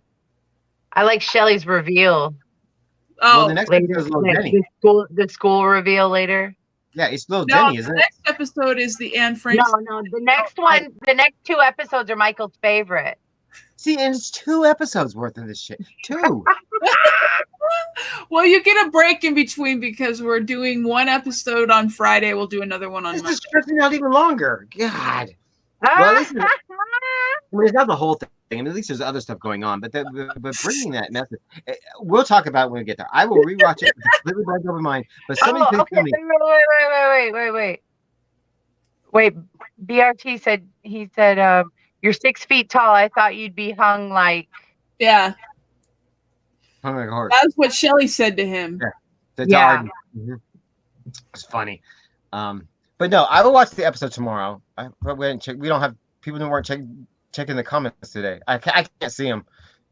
I like Shelly's reveal. Well, the next episode is little Jenny. The school reveal later. Yeah, it's little Jenny, isn't it? The next episode is the Anne Frank. No, the next one, the next 2 episodes are Michael's favorite. See, and it's 2 episodes worth of this shit. 2. Well, you get a break in between because we're doing 1 episode on Friday. We'll do another one on Monday. This is stretching out even longer. God. Well, it's not the whole thing. I mean, at least there's other stuff going on. But bringing that message, we'll talk about it when we get there. I will rewatch it with a completely blank open mind. But somebody okay. Wait. BRT said you're 6 feet tall. I thought you'd be hung like. Yeah. Hung like a horse. That's what Shelly said to him. Yeah. It's funny. But no, I will watch the episode tomorrow. We don't have people who weren't checking the comments today. I can't see them.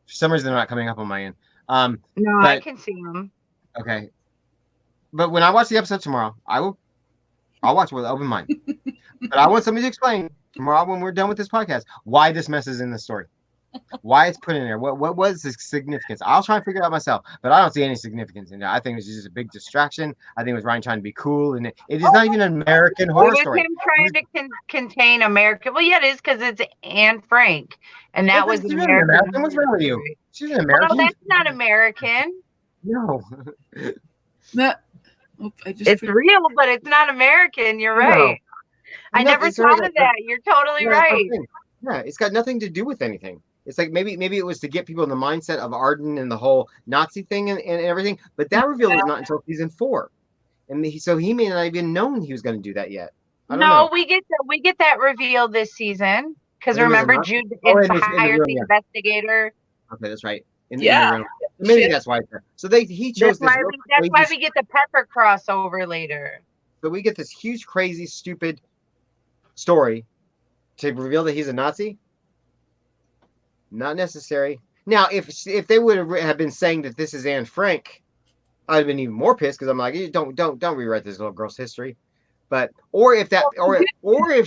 For some reason, they're not coming up on my end. No, I can see them. Okay. But when I watch the episode tomorrow, I'll watch it with an open mind. But I want somebody to explain tomorrow when we're done with this podcast why this mess is in the story. Why it's put in there. What was the significance? I'll try and figure it out myself, but I don't see any significance in it. I think it's just a big distraction. I think it was Ryan trying to be cool, and it is not even an American Horror Story. It was him trying to contain America. Well, yeah, it is because it's Anne Frank, and that was an American. What's wrong with you? She's an American. No, that's not American. No. It's real, but it's not American. You're right. I never thought of that. You're totally right. Yeah, it's got nothing to do with anything. It's like maybe it was to get people in the mindset of Arden and the whole Nazi thing and everything. But that reveal is not until season 4, and so he may not even known he was going to do that yet. I don't know. We get that reveal this season because remember Jude hires the investigator. Okay, that's right. In the room. Maybe that's why. So he chose this. That's why we get the Pepper crossover later. So we get this huge, crazy, stupid story to reveal that he's a Nazi. Not necessary. Now, if they would have been saying that this is Anne Frank, I'd have been even more pissed because I'm like, don't rewrite this little girl's history. But or if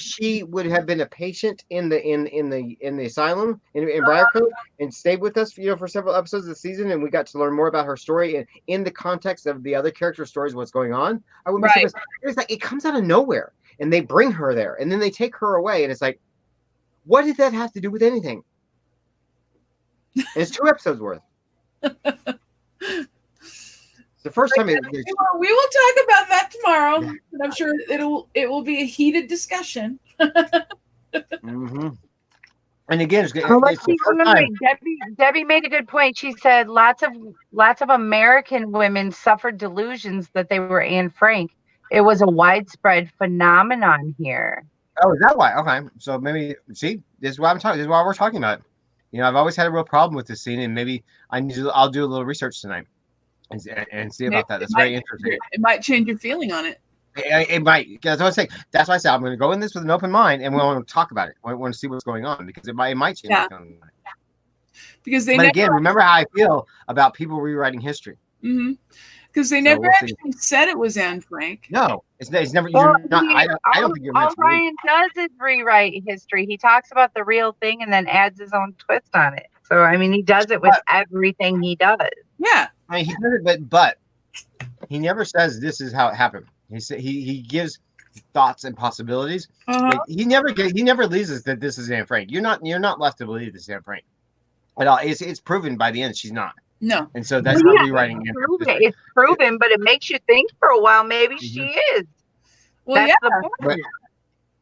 she would have been a patient in the asylum in Briarcoat and stayed with us, for several episodes of the season, and we got to learn more about her story and in the context of the other character stories, what's going on, I wouldn't be so pissed. It's like it comes out of nowhere, and they bring her there, and then they take her away, and it's like, what did that have to do with anything? And it's 2 episodes worth. The first time we will talk about that tomorrow. And I'm sure it will be a heated discussion. Mm-hmm. And again, it's the first time. Debbie made a good point. She said lots of American women suffered delusions that they were Anne Frank. It was a widespread phenomenon here. Oh, is that why? Okay, so maybe this is why I'm talking. This is why we're talking about it. I've always had a real problem with this scene, and maybe I'll do a little research tonight. And see about that. That's very interesting. It might change your feeling on it. It might. That's what I say. That's why I said I'm going to go in this with an open mind, and we want to talk about it. We want to see what's going on because it might change. Yeah. Because remember how I feel about people rewriting history. Mm-hmm. Because they never actually said it was Anne Frank. No, it's never. Well, I don't think you're meant to. All Ryan does is rewrite history. He talks about the real thing and then adds his own twist on it. So he does it with everything he does. Yeah. He does it, but he never says this is how it happened. He gives thoughts and possibilities. Uh-huh. Like, he never leaves us that this is Anne Frank. You're not left to believe this is Anne Frank at all. It's proven by the end she's not. No. And so that's not rewriting. It's proven, but it makes you think for a while. Maybe she is. Well, that's the point.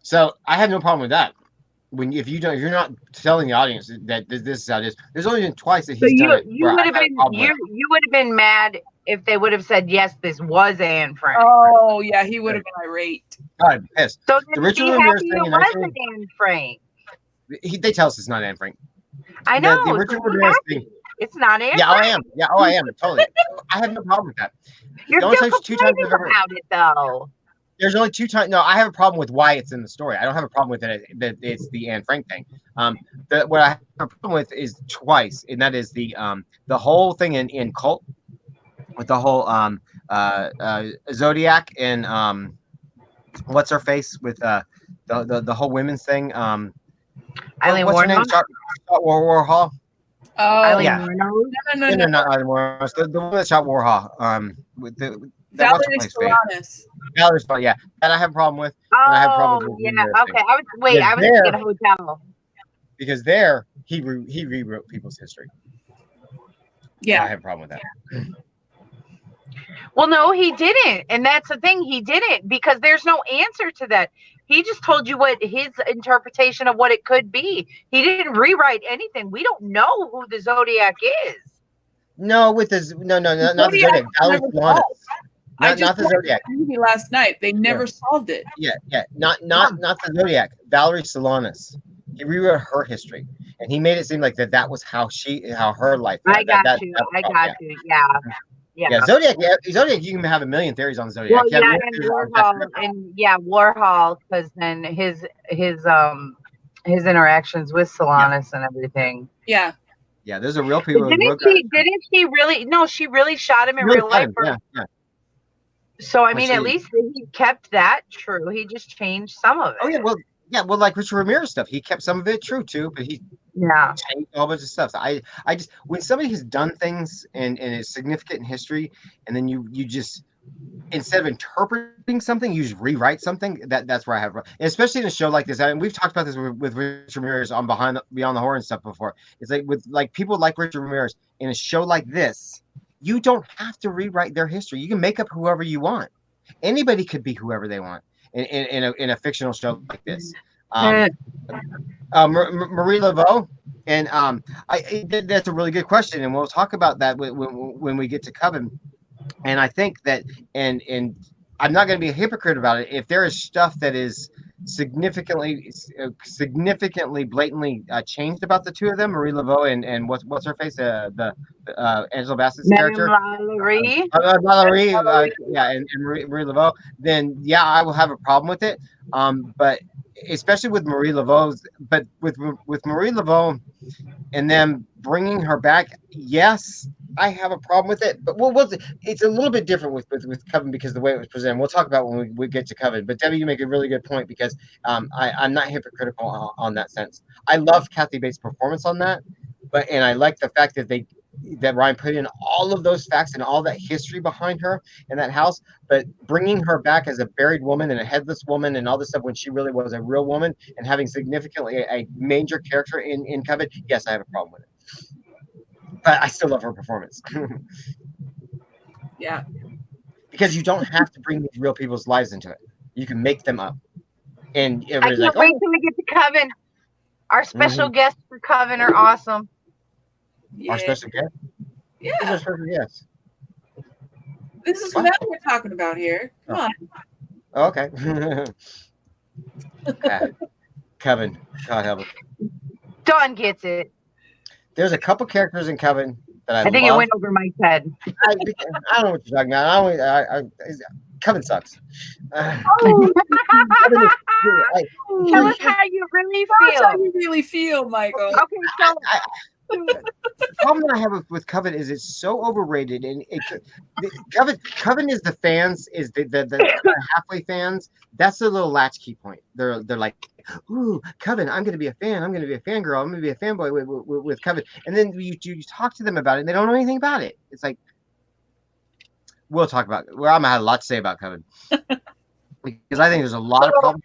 So I have no problem with that. If you're not telling the audience that this is how it is, there's only been twice that he's done it. You would have been mad if they would have said yes, this was Anne Frank. Oh yeah, he would have been irate. God, pissed. So the Richard Ramirez thing it wasn't Anne Frank. They tell us it's not Anne Frank. I know. The Richard Ramirez thing. It's not Anne. Yeah, I am. Yeah, I am totally. I have no problem with that. You're still complaining about it though. There's only 2 times. No, I have a problem with why it's in the story. I don't have a problem with it that it's the Anne Frank thing. What I have a problem with is twice, and that is the whole thing in Cult with the whole Zodiac and what's her face with the whole women's thing. Eileen what's her name? Warhol. Oh Eileen yeah. No, not Eileen Warhol. The one that shot Warhol. With the Valerie Solanas. Valerie Solanas, yeah. That I have a problem with. Oh, I have a problem with yeah. Okay. I was thinking hotel. Because there, he rewrote people's history. Yeah. I have a problem with that. Well, no, he didn't. And that's the thing. He didn't because there's no answer to that. He just told you what his interpretation of what it could be. He didn't rewrite anything. We don't know who the Zodiac is. No, not the Zodiac. Valerie Solanas. Not the Zodiac. Movie last night. They never solved it. Yeah. Not the Zodiac. Valerie Solanas. He rewrote her history, and he made it seem like that was how her life. I got you. Yeah. Zodiac. Yeah, Zodiac. You can have a million theories on Zodiac. Well, Warhol, because then his interactions with Solanas and everything. Yeah. Yeah, those are real people. Didn't she really? No, she really shot him in real life. Yeah. So at least he kept that true. He just changed some of it. Oh yeah, well, like Richard Ramirez stuff, he kept some of it true too, but he changed a whole bunch of stuff. So I just when somebody has done things and is significant in history, and then you just instead of interpreting something, you just rewrite something. That's where I have, and especially in a show like this. And we've talked about this with Richard Ramirez on Beyond the Horror and stuff before. It's like with people like Richard Ramirez in a show like this, you don't have to rewrite their history. You can make up whoever you want. Anybody could be whoever they want in a fictional show like this. Marie Laveau, and that's a really good question, and we'll talk about that when we get to Coven. And I think that, and I'm not going to be a hypocrite about it. If there is stuff that is significantly, blatantly changed about the two of them, Marie Laveau and what's her face, the Angela Bassett's character, Valerie, and Marie Laveau, then I will have a problem with it. But especially with Marie Laveau's, but with Marie Laveau and them bringing her back, yes, I have a problem with it. But it's a little bit different with Coven because the way it was presented. We'll talk about when we get to Coven. But Debbie, you make a really good point because I'm not hypocritical on that sense. I love Kathy Bates' performance on that, and I like the fact that Ryan put in all of those facts and all that history behind her in that house, but bringing her back as a buried woman and a headless woman and all this stuff when she really was a real woman and having significantly a major character in Coven, yes, I have a problem with it. But I still love her performance. Yeah. Because you don't have to bring these real people's lives into it. You can make them up. And I everybody's can't like, wait till we get to Coven. Our special guests for Coven are awesome. Yeah. Our special guest? Yeah. Who's our special guest? This is what we're talking about here. Come on. Oh, okay. Coven. God help it. Dawn gets it. There's a couple characters in Coven that I think love. it went over my head. I don't know what you're talking about. Coven sucks. Tell us how you really feel. How you really feel, Michael. Okay, so the problem that I have with Coven is it's so overrated, and Coven is the fans, is the kind of halfway fans. That's the little latchkey point. They're like, ooh, Coven, I'm going to be a fan. I'm going to be a fangirl. I'm going to be a fanboy with Coven. And then you talk to them about it, and they don't know anything about it. It's like, we'll talk about it. Well, I'm going to have a lot to say about Coven. Because I think there's a lot of problems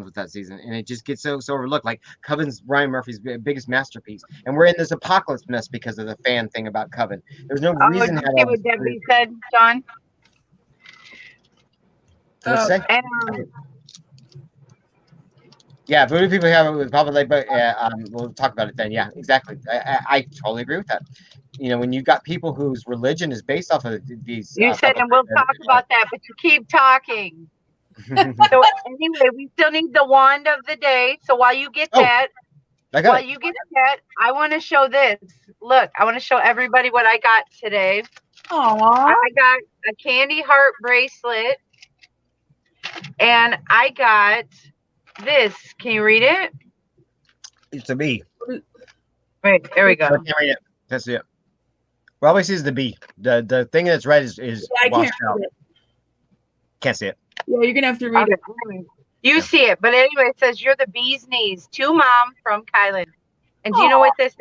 with that season, and it just gets so overlooked. Like Coven's Ryan Murphy's biggest masterpiece, and we're in this apocalypse mess because of the fan thing about Coven. There's no reason. Did you see what Debbie said, John? What's say? And, yeah, voodoo people have it with Papa, but we'll talk about it then. Yeah, exactly. I totally agree with that. You know, when you've got people whose religion is based off of these. You said, and we'll talk about that, but you keep talking. So anyway, we still need the wand of the day. So while you get that, I want to show this. Look, I want to show everybody what I got today. Aww. I got a candy heart bracelet, and I got this. Can you read it? It's a bee. Wait, there we go. I can't read it. That's it. Well, all we see is the B. The thing that's red is washed out. Can't see it. Yeah, you're gonna have to read it. You see it, but anyway, it says you're the bee's knees to Mom from Kylan. And do you know what this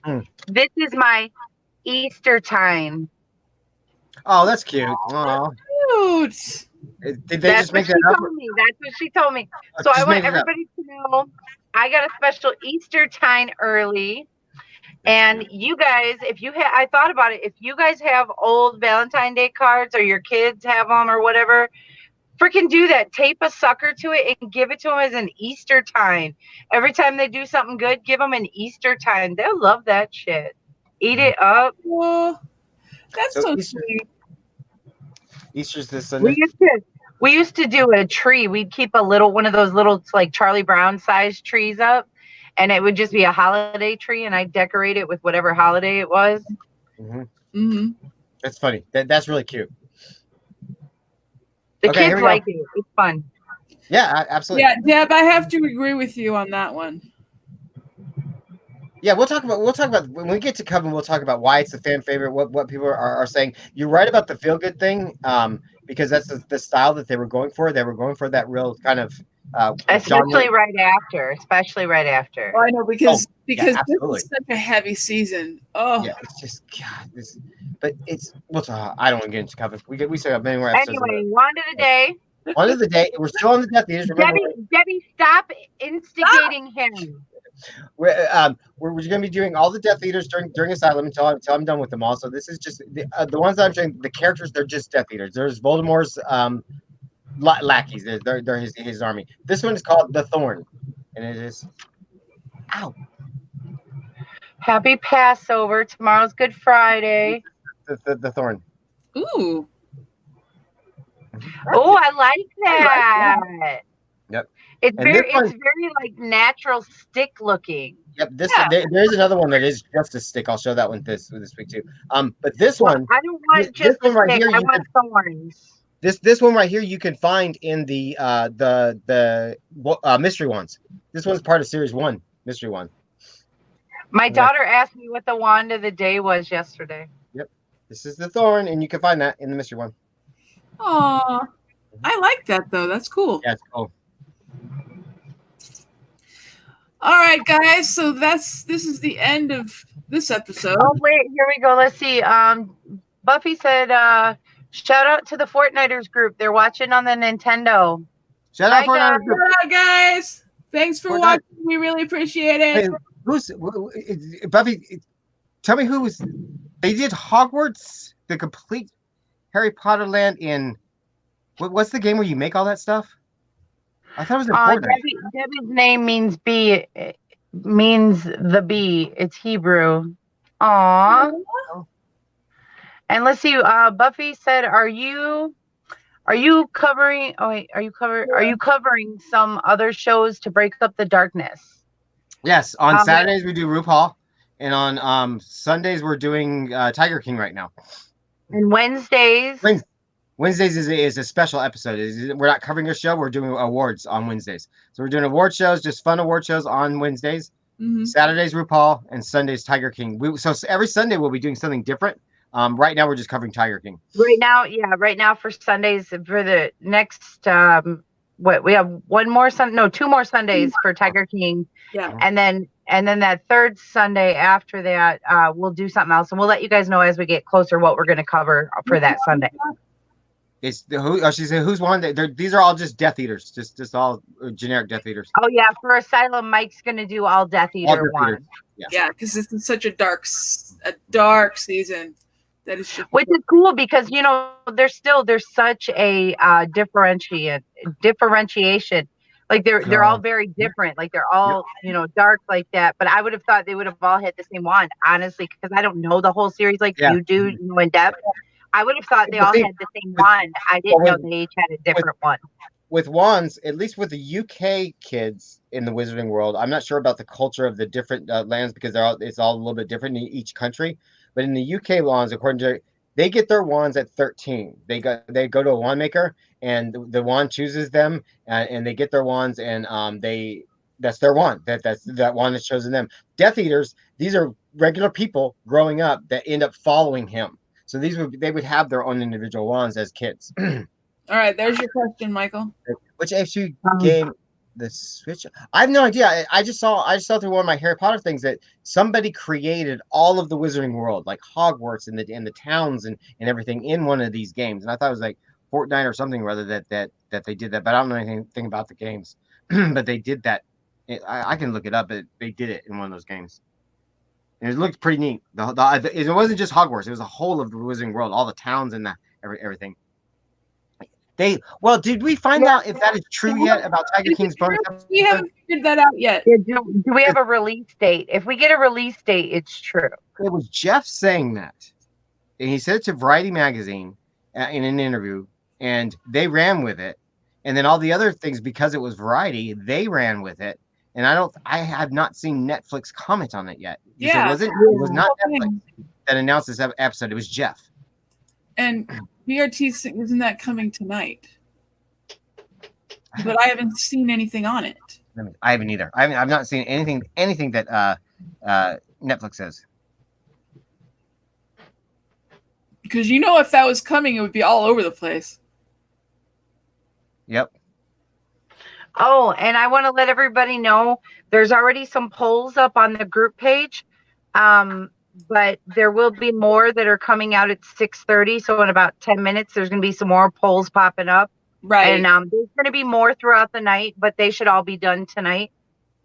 is? This is my Easter time. Oh, that's cute. Oh, cute. Did they just make that up? That's what she told me. So I want everybody to know I got a special Easter time early. And you guys, I thought about it. If you guys have old Valentine's Day cards or your kids have them or whatever, freaking do that. Tape a sucker to it and give it to them as an Easter time. Every time they do something good, give them an Easter time. They'll love that shit. Eat it up. Well, that's so sweet. Easter's this Sunday. We used to do a tree. We'd keep one of those little like Charlie Brown sized trees up. And it would just be a holiday tree, and I'd decorate it with whatever holiday it was. That's funny. That's really cute. The kids like it. It's fun. Yeah, absolutely. Yeah, Deb, I have to agree with you on that one. Yeah, we'll talk about when we get to Coven. We'll talk about why it's a fan favorite. What people are saying. You're right about the feel good thing, because that's the style that they were going for. They were going for that real kind of. Especially right after. Oh, I know because this is such a heavy season. Oh, yeah, it's just God. I don't want to get into Coven. We still have many more episodes. Anyway, wand of the day. Wand of the day. We're still on the Death Eaters. Debbie, stop instigating him. We're going to be doing all the Death Eaters during Asylum until I'm done with them all. So this is just the ones that I'm showing. The characters, they're just Death Eaters. There's Voldemort's lackeys. They're his army. This one is called the Thorn, and it is. Ow! Happy Passover. Tomorrow's Good Friday. The Thorn. Ooh. Oh, I like that. Yep. It's very like natural stick looking. Yep. There's another one that is just a stick. I'll show that one this week too. But this one. I don't want just a stick. I want thorns. This one right here you can find in the mystery ones. This one's part of series 1, mystery one. My daughter asked me what the wand of the day was yesterday. Yep. This is the thorn, and you can find that in the mystery one. Oh, I like that though. That's cool. Yeah, it's cool. All right, guys. So this is the end of this episode. Oh wait, here we go. Let's see. Buffy said, "Shout out to the Fortniters group. They're watching on the Nintendo." Shout out Fortniters group. All right, guys. Thanks for watching. We really appreciate it. Hey, who's Buffy? Tell me who was. They did Hogwarts, the complete Harry Potter land in. What's the game where you make all that stuff? I thought it was important. Debbie's name means bee. Means the bee. It's Hebrew. Aww. And let's see. Buffy said, "Are you covering? Oh wait, are you covering some other shows to break up the darkness?" Yes. On Saturdays we do RuPaul, and on Sundays we're doing Tiger King right now. And Wednesdays. Wednesdays is a special episode. We're not covering a show. We're doing awards on Wednesdays. So we're doing award shows, just fun award shows on Wednesdays. Mm-hmm. Saturdays RuPaul, and Sundays Tiger King. So every Sunday we'll be doing something different. Right now we're just covering Tiger King. Right now for Sundays, for the next we have two more Sundays for Tiger King. Yeah. And then that third Sunday after that, we'll do something else, and we'll let you guys know as we get closer what we're going to cover for that Sunday. It's she said who's one? These are all just Death Eaters, just all generic Death Eaters. Oh yeah, for Asylum, Mike's gonna do all Death Eater ones. Yeah, because it's such a dark season that is just which is cool because there's such a differentiation. Like they're all very different. Like they're all dark like that. But I would have thought they would have all had the same wand, honestly, because I don't know the whole series like you do, in depth. I would have thought they all had the same wand. I didn't know they each had a different one. With wands, at least with the UK kids in the Wizarding world, I'm not sure about the culture of the different lands because it's all a little bit different in each country. But in the UK wands, according to they get their wands at 13. They go to a wand maker, and the wand chooses them, and they get their wands, and that's their wand. That's that wand that's chosen them. Death Eaters, these are regular people growing up that end up following him. So they would have their own individual wands as kids. All right, there's your question, Michael. Which HU game the Switch? I have no idea. I just saw through one of my Harry Potter things that somebody created all of the Wizarding world, like Hogwarts and the towns and everything in one of these games. And I thought it was like Fortnite or something rather that they did that, but I don't know anything about the games. But they did that. I can look it up, but they did it in one of those games. And it looked pretty neat. It wasn't just Hogwarts; it was a whole of the Wizarding world, all the towns and everything. Did we find out if that is true yet about Tiger King's bonus episode? We haven't figured that out yet. Do we have a release date? If we get a release date, it's true. It was Jeff saying that, and he said it to Variety magazine in an interview, and they ran with it. And then all the other things, because it was Variety, they ran with it. And I have not seen Netflix comment on it yet. Yeah. It was not Netflix that announced this episode. It was Jeff. And BRT isn't that coming tonight? But I haven't seen anything on it. I haven't either. I've not seen anything that Netflix says. Because if that was coming, it would be all over the place. Yep. Oh, and I want to let everybody know there's already some polls up on the group page, but there will be more that are coming out at 6:30. So in about 10 minutes, there's going to be some more polls popping up. Right. And there's going to be more throughout the night, but they should all be done tonight.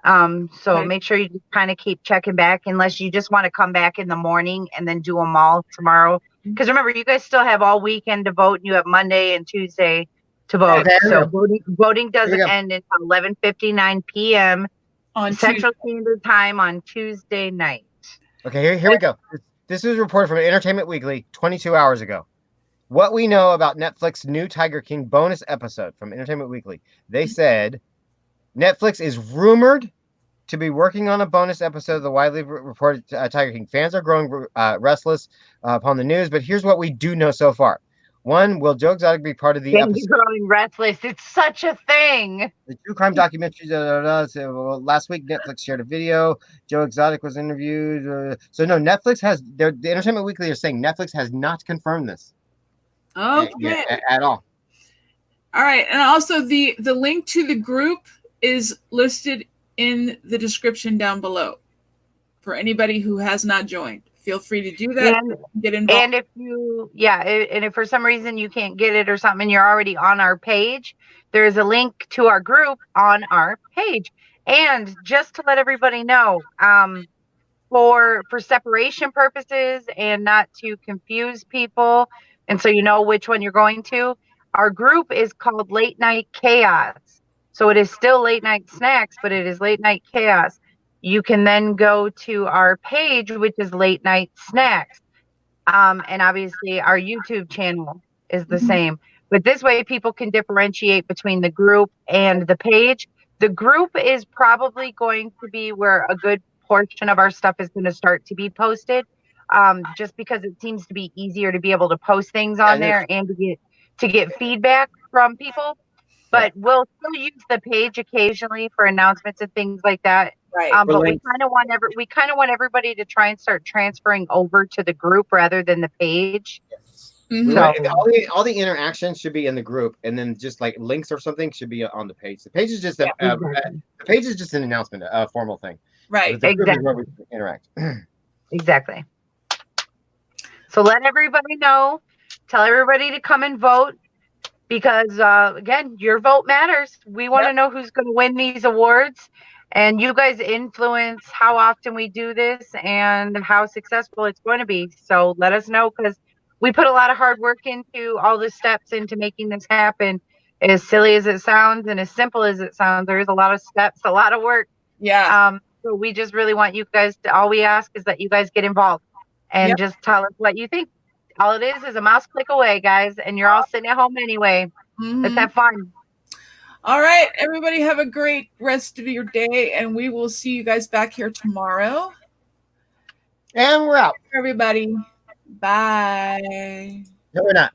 So make sure you just kind of keep checking back unless you just want to come back in the morning and then do them all tomorrow. Because remember, you guys still have all weekend to vote, and you have Monday and Tuesday to vote. Okay, so voting doesn't end until 11:59 p.m. on Central Standard Time on Tuesday night. Okay, here we go. This was reported from Entertainment Weekly 22 hours ago. What we know about Netflix's new Tiger King bonus episode from Entertainment Weekly. They said Netflix is rumored to be working on a bonus episode of the widely reported Tiger King. Fans are growing restless upon the news, but here's what we do know so far. One, will Joe Exotic be part of the Thank episode? you, growing restless. It's such a thing. The true crime documentary. So, well, last week, Netflix shared a video. Joe Exotic was interviewed. So no, Netflix has. The Entertainment Weekly are saying Netflix has not confirmed this. Okay. At all. All right, and also the link to the group is listed in the description down below for anybody who has not joined. Feel free to do that. And get involved. And if you, and if for some reason you can't get it or something, and you're already on our page, there is a link to our group on our page. And just to let everybody know, for separation purposes and not to confuse people, and so you know which one you're going to, our group is called Late Night Chaos. So it is still Late Night Snax, but it is Late Night Chaos. You can then go to our page, which is Late Night Snax. And obviously our YouTube channel is the same. But this way people can differentiate between the group and the page. The group is probably going to be where a good portion of our stuff is going to start to be posted, just because it seems to be easier to be able to post things on there and to get feedback from people. But we'll still use the page occasionally for announcements and things like that. Right. But we kind of want everybody to try and start transferring over to the group rather than the page. Mhm. So, all the interactions should be in the group, and then just like links or something should be on the page. The page is just the page is just an announcement, a formal thing. Right. The group is where we interact. Exactly. So let everybody know. Tell everybody to come and vote. Because again, your vote matters. We want to know who's going to win these awards, and you guys influence how often we do this and how successful it's going to be. So let us know, because we put a lot of hard work into all the steps into making this happen. As silly as it sounds and as simple as it sounds, there is a lot of steps, a lot of work. Yeah. So we just really want you guys to, all we ask is that you guys get involved and just tell us what you think. All it is a mouse click away, guys, and you're all sitting at home anyway. Let's have fun. All right, everybody have a great rest of your day, and we will see you guys back here tomorrow. And we're out. Everybody, bye. No, we're not.